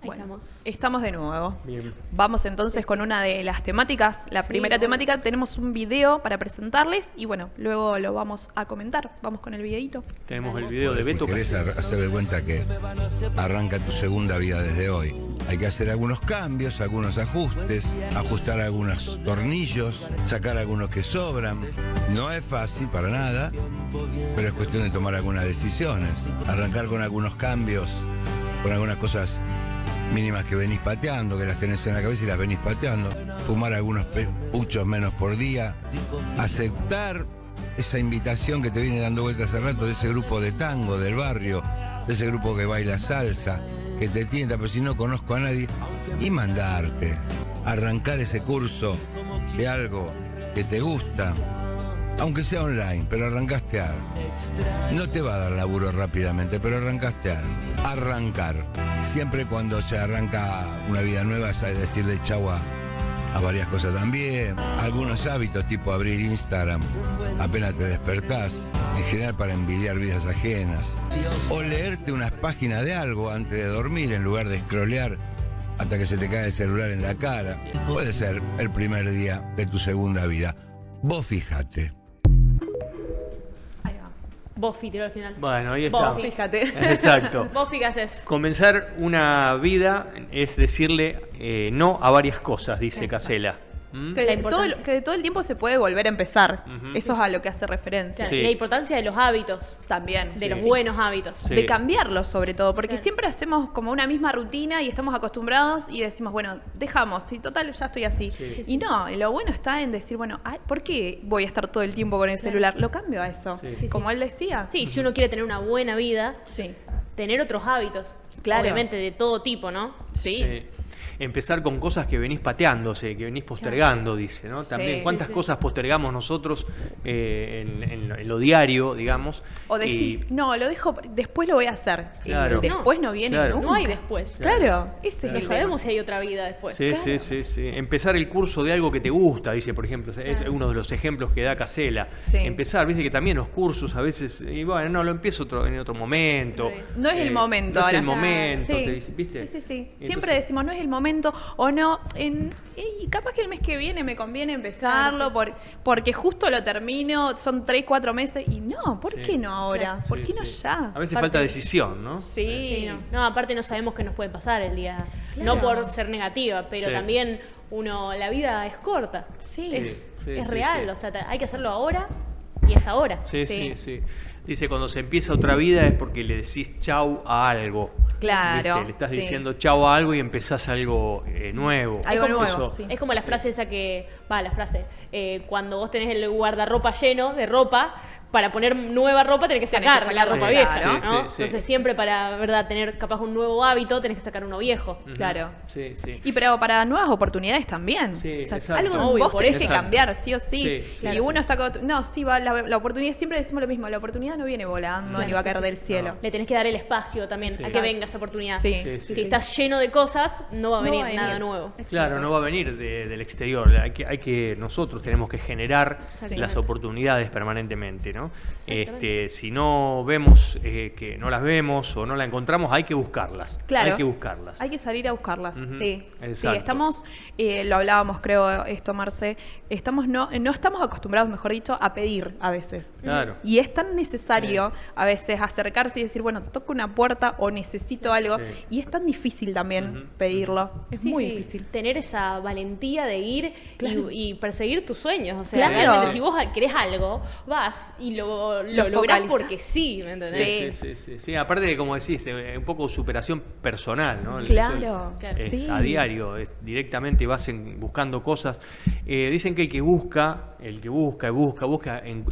C: Ahí
B: Bueno,
C: estamos.
B: estamos de nuevo.
A: Bien.
B: Vamos entonces con una de las temáticas. La primera temática, tenemos un video para presentarles y bueno, luego lo vamos a comentar. Vamos con el videito.
A: Tenemos el video de
H: Si
A: Beto.
H: querés hacer de cuenta que arranca tu segunda vida desde hoy. Hay que hacer algunos cambios, algunos ajustes, ajustar algunos tornillos, sacar algunos que sobran. No es fácil para nada, pero es cuestión de tomar algunas decisiones. Arrancar con algunos cambios, con algunas cosas mínimas que venís pateando, que las tenés en la cabeza y las venís pateando. Fumar algunos puchos menos por día. Aceptar esa invitación que te viene dando vueltas hace rato de ese grupo de tango del barrio, de ese grupo que baila salsa, que te tienta, pero si no conozco a nadie, y mandarte, arrancar ese curso de algo que te gusta, aunque sea online, pero arrancaste algo. No te va a dar laburo rápidamente, pero arrancaste algo. Arrancar. Siempre cuando se arranca una vida nueva, es decirle chau a varias cosas también. Algunos hábitos, tipo abrir Instagram apenas te despertás. en general para envidiar vidas ajenas, o leerte unas páginas de algo antes de dormir en lugar de scrollear hasta que se te cae el celular en la cara, puede ser el primer día de tu segunda vida. Vos fíjate.
B: Ahí va.
C: Bofi tiró al final.
A: Bueno, ahí está.
C: Bofi.
B: Fíjate.
A: Exacto.
C: Bofi, ¿qué haces?
A: Comenzar una vida es decirle no a varias cosas, dice Casella. ¿Mm?
C: La importancia.
B: Que todo el tiempo se puede volver a empezar.
A: Ujú.
B: Eso es a lo que hace referencia.
A: Sí.
C: La importancia de los hábitos,
B: También.
C: de los
A: Sí.
C: buenos hábitos.
A: Sí.
B: De cambiarlos sobre todo, porque
C: Claro.
B: siempre hacemos como una misma rutina y estamos acostumbrados y decimos, bueno, dejamos, y total, ya estoy así.
A: Sí.
B: Y no, lo bueno está en decir, bueno, ay, ¿por qué voy a estar todo el tiempo con el celular? Lo cambio a eso,
A: Sí.
B: como él decía.
C: Sí, si uno quiere tener una buena vida,
B: Sí.
C: tener otros hábitos.
B: Claro.
C: Obviamente de todo tipo, ¿no?
B: Sí.
A: Sí. Empezar con cosas que venís pateándose, que venís postergando, dice, ¿no? También,
B: Sí,
A: ¿cuántas
C: sí, sí.
A: cosas postergamos nosotros en lo diario, digamos?
B: O decir, no, lo dejo, después lo voy a hacer.
A: Claro.
B: Y después no viene
A: Claro.
B: nunca.
C: No hay después.
B: Claro, ese
C: No
B: es el
C: sabemos si hay otra vida después.
A: Sí, sí, sí, sí. Empezar el curso de algo que te gusta, dice, por ejemplo, es
C: Claro.
A: uno de los ejemplos que da Casella.
B: Sí.
A: Empezar, viste que también los cursos a veces, y bueno, no, lo empiezo en otro momento.
C: Sí.
B: No es el momento
A: No es
B: ahora.
A: el momento,
B: Sí.
A: te dice, ¿viste?
B: Sí, sí, sí.
A: Entonces-
B: Siempre decimos, no es el momento, o no, y capaz que el mes que viene me conviene empezarlo, porque justo lo termino, son 3, 4 meses, y no, ¿por
A: Sí.
B: qué no ahora? ¿Por
A: Sí,
B: qué no
A: sí.
B: ya?
A: A veces
C: Aparte-
A: falta decisión, ¿no?
B: Sí.
C: Sí, no. No, aparte no sabemos qué nos puede pasar el día.
B: Claro.
C: No por ser negativa, pero
A: Sí.
C: también la vida es corta.
B: Sí.
C: Es,
A: Sí,
C: es
A: sí,
C: real,
A: sí.
C: o sea, hay que hacerlo ahora y es ahora.
A: Sí,
B: Sí.
A: sí, sí. Dice, cuando se empieza otra vida es porque le decís chau a algo.
B: Claro,
A: ¿Viste? Le estás
B: sí.
A: diciendo chau a algo y empezás algo nuevo.
B: Algo
C: como
B: nuevo,
A: Eso-
B: sí.
C: Es como la frase esa cuando vos tenés el guardarropa lleno de ropa, para poner nueva ropa tenés que
B: Tenés que
C: sacar la
B: sacar,
C: ropa
B: sí,
C: vieja,
B: claro.
C: ¿no?
A: Sí, sí, sí.
C: Entonces siempre para, ¿verdad?, tener capaz un nuevo hábito, tenés que sacar uno viejo.
A: Ujú.
B: Claro.
A: Sí, sí.
B: Y pero para nuevas oportunidades también.
A: Sí,
B: O sea,
A: exacto.
B: algo en
C: Obvio,
B: vos
C: por
B: tenés
C: eso.
B: que cambiar, sí o sí.
A: Sí, sí,
B: y
A: sí.
B: uno está... No, sí, va la oportunidad, siempre decimos lo mismo, la oportunidad no viene volando
C: Claro,
B: ni va a
C: sí,
B: caer
C: sí,
B: del
C: sí.
B: cielo.
C: Le tenés que dar el espacio también
A: Sí.
C: a que venga esa oportunidad.
B: Sí,
A: Sí, sí,
C: Si estás lleno de cosas, no va a
B: No
C: venir
B: va a venir.
C: nada nuevo.
A: Claro, no va a venir del exterior. Nosotros tenemos que generar
C: Exactamente.
A: las oportunidades permanentemente, ¿no?
C: Exactamente.
A: Si no vemos que no las vemos o no las encontramos, hay que buscarlas.
B: Claro.
A: Hay que buscarlas.
B: Hay que salir a buscarlas,
A: Ujú,
B: sí. Sí,
A: exacto.
B: estamos, lo hablábamos creo esto, Marce, no estamos acostumbrados, mejor dicho, a pedir a veces.
A: Claro.
B: Y es tan necesario a veces acercarse y decir, bueno, toco una puerta o necesito algo.
A: Sí.
B: Y es tan difícil también
A: Ujú.
B: pedirlo. Es
C: Sí,
B: muy
C: sí,
B: difícil.
C: tener esa valentía de ir
B: Claro.
C: y perseguir tus sueños. O sea,
B: Claro.
C: realmente si vos querés algo, vas y lo lográs
B: focalizás.
C: porque sí, ¿me entendés?
A: Sí. Aparte de, como decís, un poco superación personal, ¿no?
B: Claro,
A: Es
B: sí.
A: a diario, directamente vas buscando cosas. Dicen que el que busca,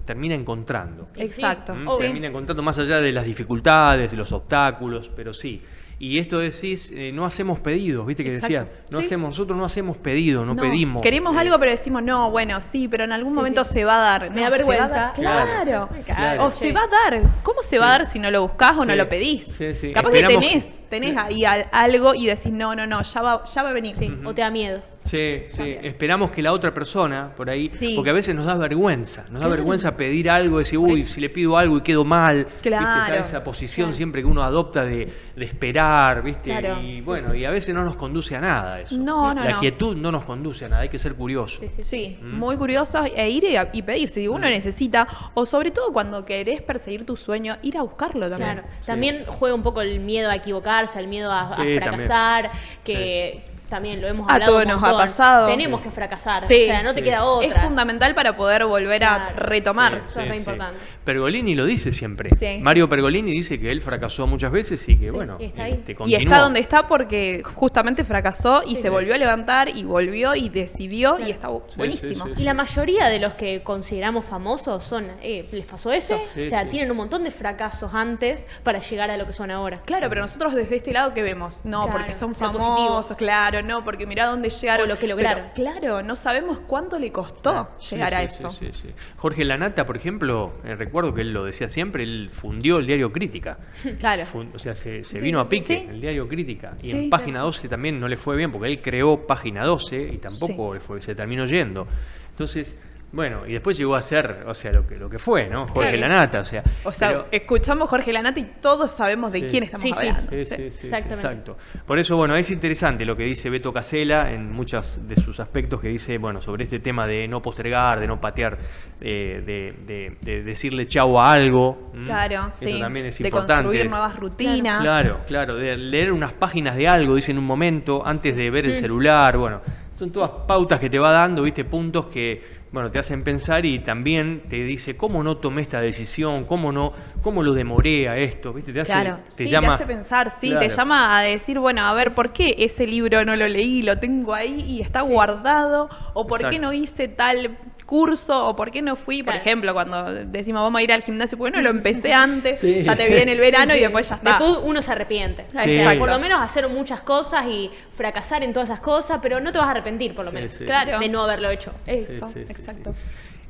A: termina encontrando.
B: Exacto.
A: ¿Mm?
B: Sí.
A: Termina encontrando más allá de las dificultades, de los obstáculos, pero sí. Y esto decís, no hacemos pedidos, ¿viste que
B: Exacto.
A: decía?
B: Sí.
A: Nosotros no hacemos pedidos, no pedimos.
B: Queremos algo, pero decimos, no, bueno, sí, pero en algún
C: Sí,
B: momento
C: sí.
B: se va a dar.
C: Me
B: No,
C: da
B: se va a
C: vergüenza.
B: dar. Claro.
A: Claro.
B: O se va a dar. ¿Cómo se va a dar si no lo buscás o no
A: Sí.
B: lo pedís?
A: Sí, sí.
B: Capaz
A: Esperamos
B: que tenés ahí algo y decís, no, ya va a venir.
C: Sí, o te da miedo.
A: Sí, esperamos que la otra persona por ahí,
B: Sí.
A: porque a veces nos da vergüenza,
B: Claro.
A: pedir algo, decir, uy,
C: eso.
A: si le pido algo y quedo mal,
B: Claro.
A: ¿viste? Está esa posición siempre que uno adopta de esperar, ¿viste?
B: Claro.
A: Y bueno, y a veces no nos conduce a nada eso.
B: No,
A: La
B: no.
A: quietud no nos conduce a nada, hay que ser curioso.
B: Sí, muy curiosos e ir y pedir. Si uno necesita, o sobre todo cuando querés perseguir tu sueño, ir a buscarlo también.
C: Claro. También juega un poco el miedo a equivocarse, el miedo a
A: Sí,
C: fracasar, que también lo hemos
B: A
C: hablado
B: todos
C: un
B: nos ha
C: montón.
B: pasado.
C: Tenemos que fracasar,
B: Sí,
C: o sea, no te
A: sí.
C: queda otra.
B: Es fundamental para poder volver a
C: Claro.
B: retomar.
C: Eso es re importante.
A: Pergolini lo dice siempre.
B: Sí.
A: Mario Pergolini dice que él fracasó muchas veces y que, bueno,
C: y está ahí.
B: Y
A: continuó.
B: está donde está porque justamente fracasó y
C: Sí.
B: se volvió a levantar y volvió y decidió y está
A: Sí,
B: buenísimo.
A: sí, sí.
C: Y la mayoría de los que consideramos famosos les pasó eso.
A: Sí,
C: o sea,
A: sí.
C: tienen un montón de fracasos antes para llegar a lo que son ahora.
B: Claro, pero nosotros desde este lado, ¿qué vemos? No,
C: Claro,
B: porque son
C: lo
B: famosos,
C: positivo.
B: claro, no, porque mirá dónde llegaron.
C: O lo que lograron.
B: Pero, claro, no sabemos cuánto le costó
A: Sí,
B: llegar a
A: sí,
B: eso.
A: sí, sí, sí. Jorge Lanata, por ejemplo, recuerdo que él lo decía siempre, él fundió el diario Crítica.
B: Claro.
A: O sea, se vino a pique
B: sí.
A: el diario Crítica. Y
B: Sí,
A: en Página 12 también no le fue bien, porque él creó Página 12 y tampoco le fue, se terminó yendo. Entonces, Bueno, y después llegó a ser, o sea, lo que fue, ¿no? Jorge
B: Claro.
A: Lanata, o sea.
B: O sea,
A: pero-
B: escuchamos Jorge Lanata y todos sabemos de
A: Sí.
B: quién estamos
C: Sí, sí.
B: hablando.
A: Sí,
B: Sí.
A: sí, sí,
C: exactamente.
A: exacto. Por eso, bueno, es interesante lo que dice Beto Casella en muchos de sus aspectos, que dice, bueno, sobre este tema de no postergar, de no patear, de decirle chau a algo.
B: Claro,
A: Eso
B: sí.
A: también es
B: De
A: importante.
B: construir nuevas rutinas.
A: Claro, de leer unas páginas de algo, dice en un momento, antes de ver el celular, bueno, son todas pautas que te va dando, viste, puntos que, bueno, te hacen pensar y también te dice, ¿cómo no tomé esta decisión? ¿Cómo lo demoré a esto? ¿Viste? Te hace,
B: Claro,
A: te
B: sí,
A: llama,
B: te hace pensar, sí,
A: Claro.
B: te llama a decir, bueno, a ver, ¿por qué ese libro no lo leí, lo tengo ahí y está guardado? ¿O por qué
A: Exacto.
B: no hice tal curso? ¿O por qué no fui, por
C: Claro.
B: ejemplo, cuando decimos vamos a ir al gimnasio? Bueno, lo empecé antes,
A: Sí.
B: ya te viene el verano y después ya está.
C: Después uno se arrepiente.
A: Sí.
C: O sea, por lo menos hacer muchas cosas y fracasar en todas esas cosas, pero no te vas a arrepentir, por lo
A: Sí,
C: menos,
A: sí,
B: Claro.
C: de no haberlo hecho.
B: Eso,
A: Sí, sí, sí,
B: exacto.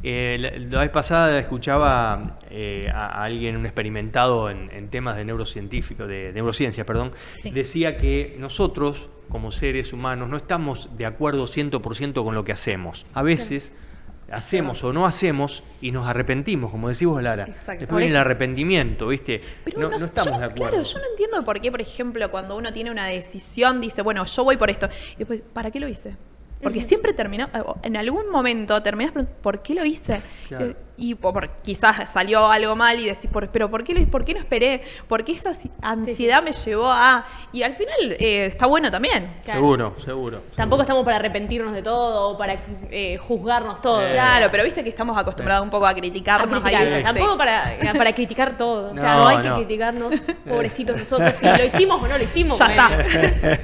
A: sí. La vez pasada escuchaba a alguien, un experimentado en temas de neurociencia, perdón,
B: Sí.
A: decía que nosotros, como seres humanos, no estamos de acuerdo 100% con lo que hacemos. A veces hacemos o no hacemos y nos arrepentimos, como decís vos, Lara.
B: Exacto.
A: Después
B: Por
A: viene el
B: eso.
A: arrepentimiento, ¿viste?
B: Pero
A: No estamos
B: yo,
A: de acuerdo.
B: Claro, yo no entiendo por qué, por ejemplo, cuando uno tiene una decisión, dice, bueno, yo voy por esto. Y después, ¿para qué lo hice? Porque siempre terminó, en algún momento terminás preguntando, ¿por qué lo hice?
A: Claro.
B: Quizás salió algo mal y decís, pero ¿por qué no esperé? ¿Por qué esa ansiedad me llevó a...? Y al final está bueno también.
C: Claro.
A: Seguro.
C: Tampoco estamos para arrepentirnos de todo o para juzgarnos todo.
B: Claro, pero viste que estamos acostumbrados un poco a criticarnos.
C: A criticar.
B: ahí, sí.
C: Tampoco para criticar todo.
A: No,
C: No hay
A: no.
C: que criticarnos, pobrecitos nosotros, si lo hicimos o no lo hicimos.
B: Ya
C: bueno.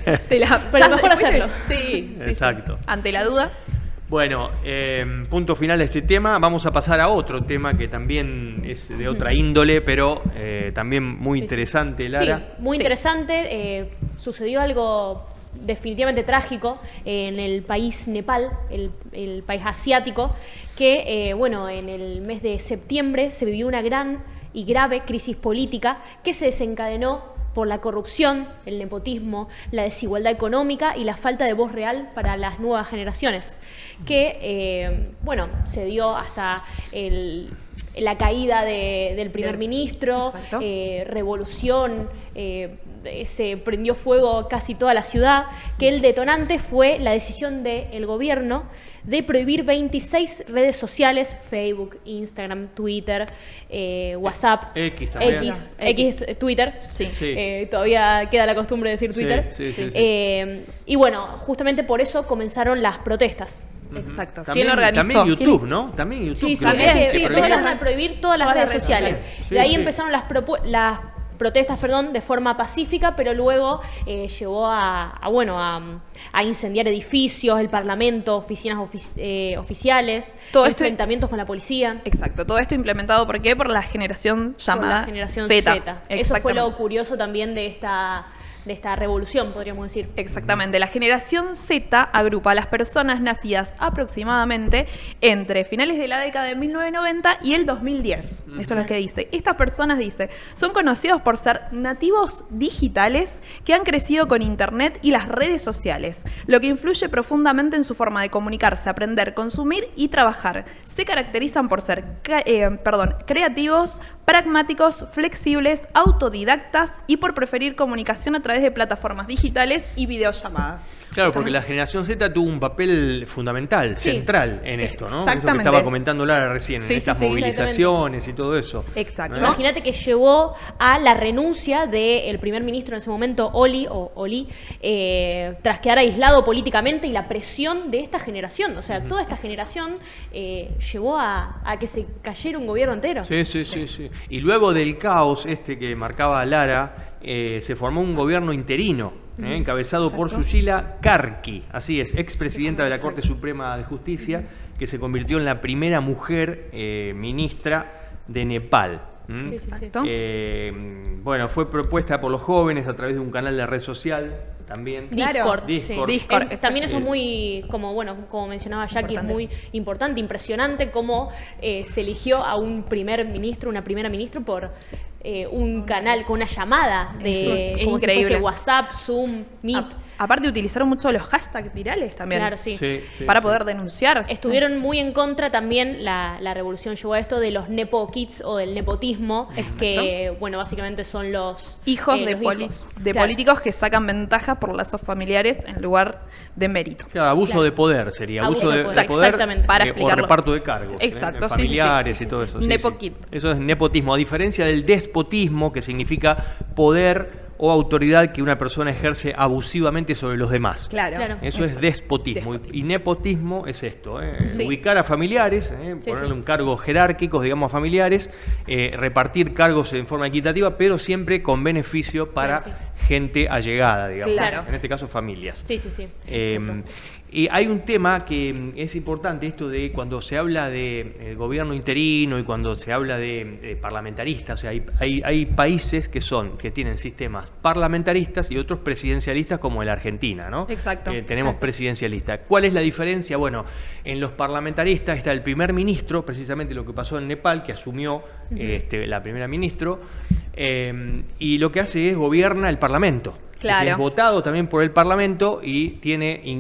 B: está.
C: Pero mejor
B: después
C: hacerlo.
B: Sí.
A: Exacto.
B: Ante la duda.
A: Bueno, punto final a este tema. Vamos a pasar a otro tema que también es de otra índole, pero también muy
C: Sí, sí.
A: interesante, Lara.
C: Sí, muy
B: Sí.
C: interesante. Sucedió algo definitivamente trágico en el país Nepal, el país asiático, que bueno, en el mes de septiembre se vivió una gran y grave crisis política que se desencadenó por la corrupción, el nepotismo, la desigualdad económica y la falta de voz real para las nuevas generaciones, que bueno, se dio hasta la caída del primer ministro,
B: Exacto.
C: revolución, se prendió fuego casi toda la ciudad, que el detonante fue la decisión del gobierno de prohibir 26 redes sociales, Facebook, Instagram, Twitter, WhatsApp,
A: X también.
C: X, Twitter.
B: Sí.
A: Sí.
C: Todavía queda la costumbre de decir
A: Sí,
C: Twitter.
A: sí, sí, sí.
C: Y bueno, justamente por eso comenzaron las protestas.
B: Exacto.
A: También,
B: ¿Quién lo organizó?
A: También YouTube, ¿no? También YouTube.
C: Sí, sí,
A: creo
B: También,
C: es que
B: sí,
A: prohíbe.
C: empezaron a prohibir todas las redes sociales.
A: Sí,
C: De ahí
A: sí.
C: empezaron las protestas, de forma pacífica, pero luego llevó a incendiar edificios, el parlamento, oficinas oficiales,
B: Todo esto-
C: enfrentamientos con la policía.
B: Exacto. Todo esto implementado, ¿por qué? Por la generación
C: Por
B: llamada
C: la generación
B: Z.
C: Z. Eso fue lo
B: Exactamente.
C: curioso también de esta revolución, podríamos decir.
B: Exactamente. La generación Z agrupa a las personas nacidas aproximadamente entre finales de la década de 1990 y el 2010. Esto es lo que dice. Estas personas, dice, son conocidos por ser nativos digitales que han crecido con Internet y las redes sociales, lo que influye profundamente en su forma de comunicarse, aprender, consumir y trabajar. Se caracterizan por ser creativos, pragmáticos, flexibles, autodidactas y por preferir comunicación a través de plataformas digitales y videollamadas.
A: Claro, porque la generación Z tuvo un papel fundamental,
C: Sí.
A: central en esto, ¿no? Eso que
B: Exactamente.
A: estaba comentando Lara recién,
B: Sí,
A: en estas
B: sí, sí,
A: movilizaciones y todo eso.
B: Exacto.
A: ¿no?
C: Imagínate que llevó a la renuncia del primer ministro en ese momento, Oli, tras quedar aislado políticamente y la presión de esta generación. O sea, toda esta generación llevó a que se cayera un gobierno entero.
A: Sí. Y luego del caos que marcaba Lara, se formó un gobierno interino, encabezado por
B: Exacto.
A: Sushila Karki, así es, expresidenta de la Corte Suprema de Justicia, que se convirtió en la primera mujer ministra de Nepal.
C: Sí, sí, sí.
B: Exacto.
A: Bueno, fue propuesta por los jóvenes a través de un canal de red social también.
B: Claro.
C: Discord.
A: Discord.
B: exacto.
C: También eso es muy, como mencionaba Jackie, es
B: Importante.
C: muy importante, impresionante cómo se eligió a un primer ministro, una primera ministra un canal con una llamada de
B: Es
C: como si
B: increíble.
C: fuese WhatsApp, Zoom, Meet.
B: Aparte utilizaron mucho los hashtags virales también.
C: Claro, sí.
B: Para poder denunciar.
C: Estuvieron muy en contra también, la revolución llevó a esto de los Nepo Kids o del nepotismo, que, bueno, básicamente son los
B: hijos de,
C: los hijos.
B: de
C: Claro.
B: políticos que sacan ventaja por lazos familiares en lugar de mérito.
A: Claro, abuso
C: Claro.
A: de poder sería. Abuso de poder
C: Exactamente.
B: Para
A: o
B: explicarlo.
A: reparto de cargos.
B: Exacto, sí,
A: familiares
B: sí, sí.
A: y todo eso.
B: Nepo kid.
A: Eso es nepotismo, a diferencia del despotismo, que significa poder o autoridad que una persona ejerce abusivamente sobre los demás.
B: Claro.
A: Eso es
B: Exacto.
A: despotismo.
B: Despotismo.
A: Y nepotismo es esto,
B: Sí.
A: ubicar a familiares,
C: Sí,
A: ponerle
C: sí.
A: un cargos jerárquicos, digamos, a familiares, repartir cargos en forma equitativa, pero siempre con beneficio para
C: Claro,
A: gente allegada, digamos.
B: Claro.
A: En este caso, familias.
C: Sí, sí, sí.
A: Eh, y hay un tema que es importante, esto de cuando se habla de gobierno interino y cuando se habla de parlamentaristas, o sea, hay países que tienen sistemas parlamentaristas y otros presidencialistas como la Argentina, ¿no?
B: Exacto,
A: Tenemos
B: exacto.
A: presidencialistas. ¿Cuál es la diferencia? Bueno, en los parlamentaristas está el primer ministro, precisamente lo que pasó en Nepal, que asumió la primera ministro, y lo que hace es gobierna el Parlamento.
B: Claro.
A: Es votado también por el Parlamento y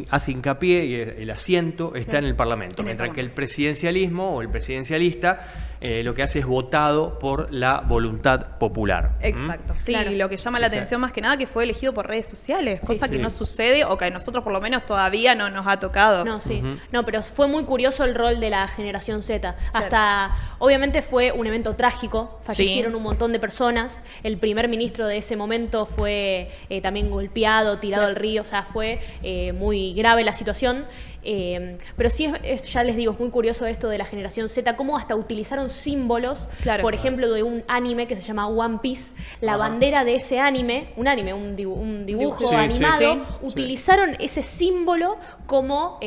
A: hace hincapié y el asiento está en el Parlamento,
B: En el
A: mientras que el
B: Parlamento.
A: presidencialismo o el presidencialista lo que hace es votado por la voluntad popular.
B: Exacto. Sí,
C: Claro.
B: lo que llama la
A: Exacto.
B: atención más que nada que fue elegido por redes sociales, cosa
A: sí.
B: que no sucede o que a nosotros por lo menos todavía no nos ha tocado.
C: No, sí.
A: Ujú.
C: No, pero fue muy curioso el rol de la generación Z. Hasta, obviamente fue un evento trágico, fallecieron
B: Sí.
C: un montón de personas. El primer ministro de ese momento fue también golpeado, tirado al río, o sea, fue muy grave la situación. Pero sí, ya les digo, es muy curioso esto de la generación Z, cómo hasta utilizaron símbolos,
B: Claro.
C: por ejemplo, de un anime que se llama One Piece, la
A: Ajá.
C: bandera de ese anime, un dibujo
A: Sí, sí,
C: animado,
B: sí.
C: utilizaron ese símbolo como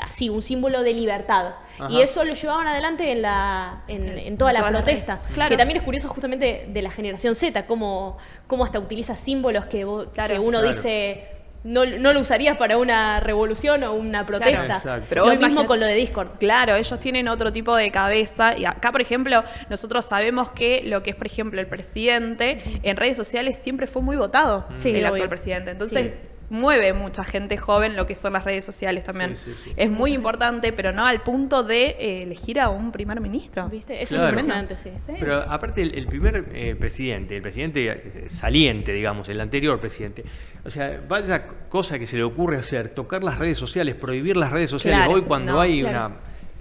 C: así, un símbolo de libertad.
A: Ajá.
C: Y eso lo llevaban adelante en toda la
B: todas las
C: protesta.
B: redes. Claro.
C: Que también es curioso justamente de la generación Z, cómo hasta utiliza símbolos que uno
A: Claro.
C: dice no lo usarías para una revolución o una protesta.
A: Exacto.
B: Pero
C: Lo
B: vos
C: mismo
B: imagínate-
C: con lo de Discord.
B: Claro, ellos tienen otro tipo de cabeza y acá, por ejemplo, nosotros sabemos que lo que es, por ejemplo, el presidente en redes sociales siempre fue muy votado,
C: Sí,
B: el
C: obvio.
B: actual presidente. Entonces,
C: Sí.
B: mueve mucha gente joven lo que son las redes sociales también.
A: Sí, sí, sí.
B: Es muy importante, pero no al punto de elegir a un primer ministro.
C: ¿Viste? Eso
A: Claro.
C: es impresionante, sí.
A: Pero aparte el primer presidente, el presidente saliente, digamos, el anterior presidente, o sea, vaya cosa que se le ocurre hacer, tocar las redes sociales, prohibir las redes sociales.
B: Claro,
A: Hoy cuando
B: no,
A: hay
C: claro.
A: una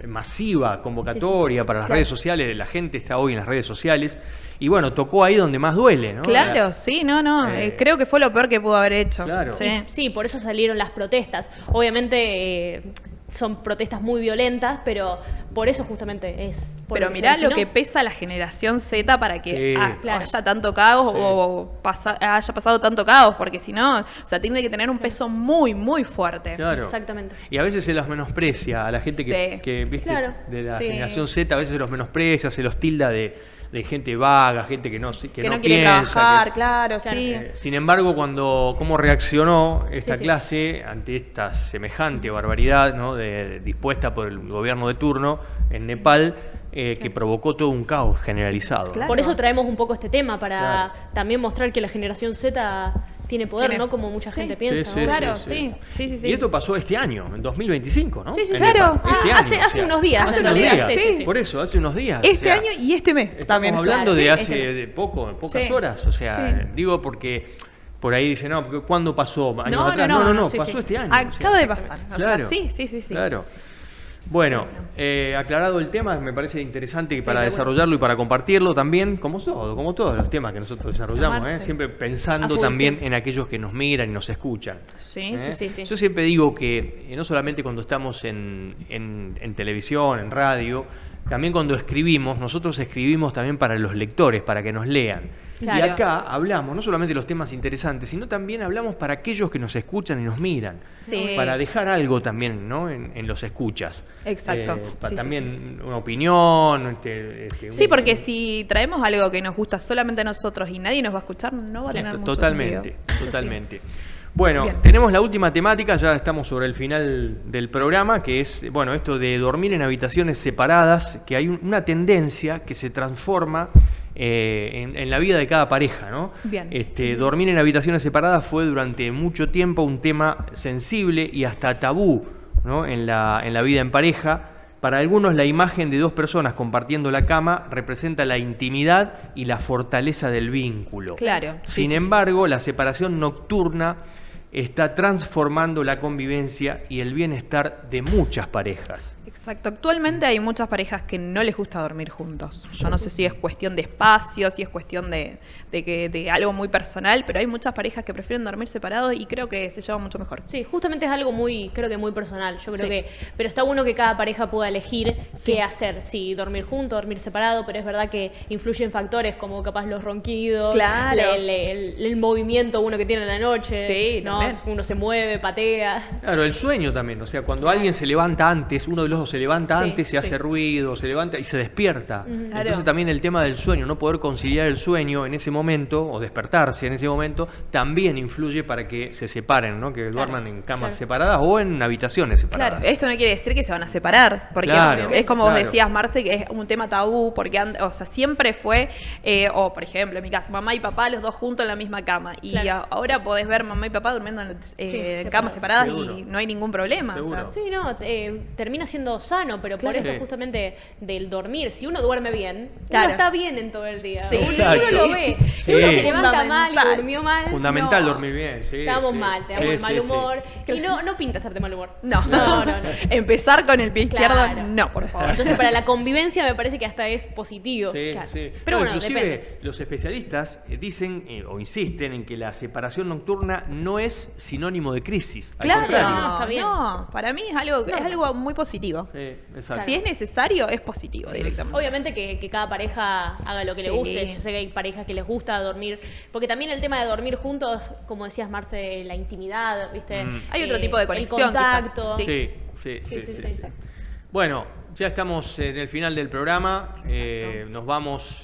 A: masiva convocatoria para las
C: Claro.
A: redes sociales, la gente está hoy en las redes sociales, y bueno, tocó ahí donde más duele, ¿no?
B: Claro, sí, no. Creo que fue lo peor que pudo haber hecho.
A: Claro.
B: Sí.
C: Sí, por eso salieron las protestas. Obviamente son protestas muy violentas, pero por eso justamente es. por
B: Pero
C: que se
B: mirá lo
C: originó.
B: que pesa la generación Z para que
A: Sí.
C: Claro.
B: haya tanto caos
A: Sí.
B: o haya pasado tanto caos, porque si no, o sea, tiene que tener un peso muy, muy fuerte.
A: Claro.
C: Exactamente.
A: Y a veces se los menosprecia a la gente
B: Sí.
A: que, ¿viste?
C: Claro.
A: De la
B: Sí.
A: generación Z, a veces se los menosprecia, se los tilda de gente vaga, gente que no
B: Que no quiere
A: piensa,
B: trabajar,
A: que-
B: claro,
C: Claro.
B: sí.
A: Sin embargo, cómo reaccionó esta
C: Sí, sí.
A: clase ante esta semejante barbaridad, ¿no? Dispuesta por el gobierno de turno en Nepal, que provocó todo un caos generalizado.
B: Claro.
C: Por eso traemos un poco este tema, para
A: Claro.
C: también mostrar que la generación Z tiene poder,
B: Tiene-
C: ¿no? Como mucha
B: Sí.
C: gente piensa.
A: Sí,
C: ¿no?
B: Claro, sí. Sí.
A: Y esto pasó este año, en 2025, ¿no?
B: Sí, sí,
A: En
B: claro.
A: Nepal.
B: Ah,
A: Este
C: hace-
A: año,
C: hace unos días,
A: Hace
C: en
A: unos
C: realidad,
A: días.
C: sí, sí.
A: Por eso, hace unos días.
B: Este
A: o sea,
B: año y este mes
A: Estamos
B: también.
A: hablando
B: Sí,
A: de
B: este
A: hace
B: mes.
A: pocas
B: Sí.
A: horas, o sea,
B: Sí.
A: digo porque por ahí dicen, no, porque ¿cuándo pasó? ¿Años
B: No,
A: atrás?
B: no,
C: sí,
A: pasó
C: sí.
A: este año.
B: Acaba de pasar. O sea,
A: Claro.
B: sí.
A: Claro. Bueno, aclarado el tema, me parece interesante para
C: bueno.
A: desarrollarlo y para compartirlo también, como todos los temas que nosotros desarrollamos,
B: Llamarse.
A: siempre pensando
C: A full,
A: también
C: sí.
A: en aquellos que nos miran y nos escuchan.
B: Sí,
C: sí.
A: Yo siempre digo que no solamente cuando estamos en televisión, en radio, también cuando escribimos, nosotros escribimos también para los lectores, para que nos lean.
B: Claro.
A: Y acá hablamos no solamente de los temas interesantes, sino también hablamos para aquellos que nos escuchan y nos miran.
B: Sí.
A: Para dejar algo también, ¿no? en los escuchas.
B: Exacto.
A: Para
B: Sí,
A: también una opinión.
B: Sí, porque si traemos algo que nos gusta solamente a nosotros y nadie nos va a escuchar, no va a tener mucho
A: Totalmente,
B: sentido. Eso sí.
A: totalmente. Bueno,
B: Bien.
A: tenemos la última temática, ya estamos sobre el final del programa, que es, bueno, esto de dormir en habitaciones separadas, que hay una tendencia que se transforma en la vida de cada pareja, ¿no?
B: Bien.
A: Dormir en habitaciones separadas fue durante mucho tiempo un tema sensible y hasta tabú, ¿no? en la vida en pareja. Para algunos la imagen de dos personas compartiendo la cama representa la intimidad y la fortaleza del vínculo.
B: Claro.
A: Sin embargo, la separación nocturna está transformando la convivencia y el bienestar de muchas parejas.
B: Exacto. Actualmente hay muchas parejas que no les gusta dormir juntos. Yo no sé si es cuestión de espacio, si es cuestión de algo muy personal, pero hay muchas parejas que prefieren dormir separados y creo que se llevan mucho mejor.
C: Sí, justamente es algo creo que muy personal. Yo creo que, pero está bueno que cada pareja pueda elegir qué hacer, si dormir junto, dormir separado, pero es verdad que influyen factores como capaz los ronquidos,
B: Claro.
C: el movimiento uno que tiene en la noche,
B: Sí,
C: ¿no?
B: también.
C: Uno se mueve, patea.
A: Claro, el sueño también, o sea, cuando alguien se levanta antes, uno de los dos se levanta
C: Sí,
A: antes, se hace ruido, se levanta y se despierta.
B: Claro.
A: Entonces también el tema del sueño, no poder conciliar el sueño en ese momento o despertarse en ese momento, también influye para que se separen, ¿no? Que duerman en camas separadas o en habitaciones separadas.
B: Claro, esto no quiere decir que se van a separar, porque
A: Claro,
B: es como vos
A: claro.
B: decías, Marce, que es un tema tabú, porque o sea, siempre fue, o por ejemplo, en mi caso, mamá y papá, los dos juntos en la misma cama, y
C: Claro.
B: ahora podés ver mamá y papá durmiendo en
C: separados.
B: camas separadas
A: Seguro.
B: y no hay ningún problema. O sea,
A: Seguro.
C: Sí, no, termina siendo sano, pero por
B: Claro.
C: esto justamente del dormir, si uno duerme bien,
B: Claro.
C: uno está bien en todo el día.
B: Sí.
C: Uno
A: Exacto.
C: lo ve.
A: Sí.
C: Si uno se levanta mal y
B: Fundamental.
C: durmió mal,
A: Fundamental
C: no.
A: dormir bien, sí.
C: Estamos
A: sí.
C: mal, te damos de
A: Sí,
C: mal
A: sí,
C: humor.
A: sí.
C: Y no pinta estar de mal humor.
B: No.
C: no.
B: Empezar con el pie izquierdo,
C: Claro.
B: no, por favor.
C: Entonces, para la convivencia me parece que hasta es positivo.
A: Sí,
C: Claro.
A: sí.
C: Pero
A: No,
C: bueno,
A: inclusive
C: depende.
A: los especialistas dicen o insisten en que la separación nocturna no es sinónimo de crisis. Al
B: Claro,
A: contrario.
C: No, está bien.
B: no, para mí es algo muy positivo.
A: Sí, exacto.
B: Si es necesario, es positivo directamente.
C: Obviamente que cada pareja haga lo que le
B: Sí.
C: guste. Yo sé que hay parejas que les gusta dormir, porque también el tema de dormir juntos, como decías Marce, la intimidad, ¿viste?
B: Hay otro tipo de conexión,
C: El contacto.
B: quizás.
A: Sí, sí,
C: Sí,
A: sí,
C: sí,
A: sí,
C: sí.
A: sí. Bueno, ya estamos en el final del programa. Nos vamos,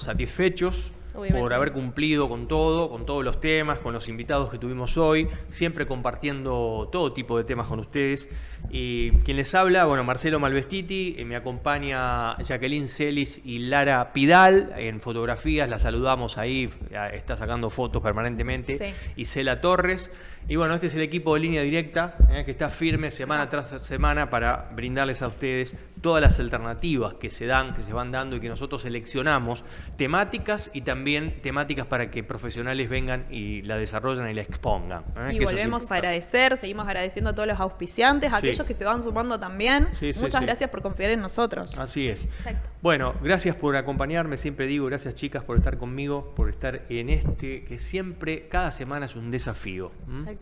A: satisfechos
C: Obviamente.
A: por haber cumplido con todo, con todos los temas, con los invitados que tuvimos hoy, siempre compartiendo todo tipo de temas con ustedes. Y quien les habla, Marcelo Malvestiti, me acompaña Jacqueline Celis y Lara Pidal en fotografías, la saludamos ahí, está sacando fotos permanentemente,
B: Sí.
A: y Cela Torres. Y bueno, este es el equipo de Línea Directa, que está firme semana tras semana para brindarles a ustedes todas las alternativas que se dan, que se van dando y que nosotros seleccionamos, temáticas y también temáticas para que profesionales vengan y la desarrollen y la expongan.
B: Y
A: que eso
B: volvemos
A: sí.
B: a agradecer, seguimos agradeciendo a todos los auspiciantes, a
A: Sí.
B: aquellos que se van sumando también.
A: Sí, sí,
B: Muchas
A: sí.
B: gracias por confiar en nosotros.
A: Así es.
C: Exacto.
A: Bueno, gracias por acompañarme, siempre digo, gracias chicas por estar conmigo, por estar en que siempre, cada semana es un desafío. ¿m?
C: Exacto.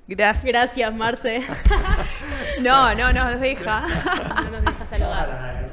B: Gracias.
C: Gracias, Marce.
B: No nos deja.
C: No nos deja saludar.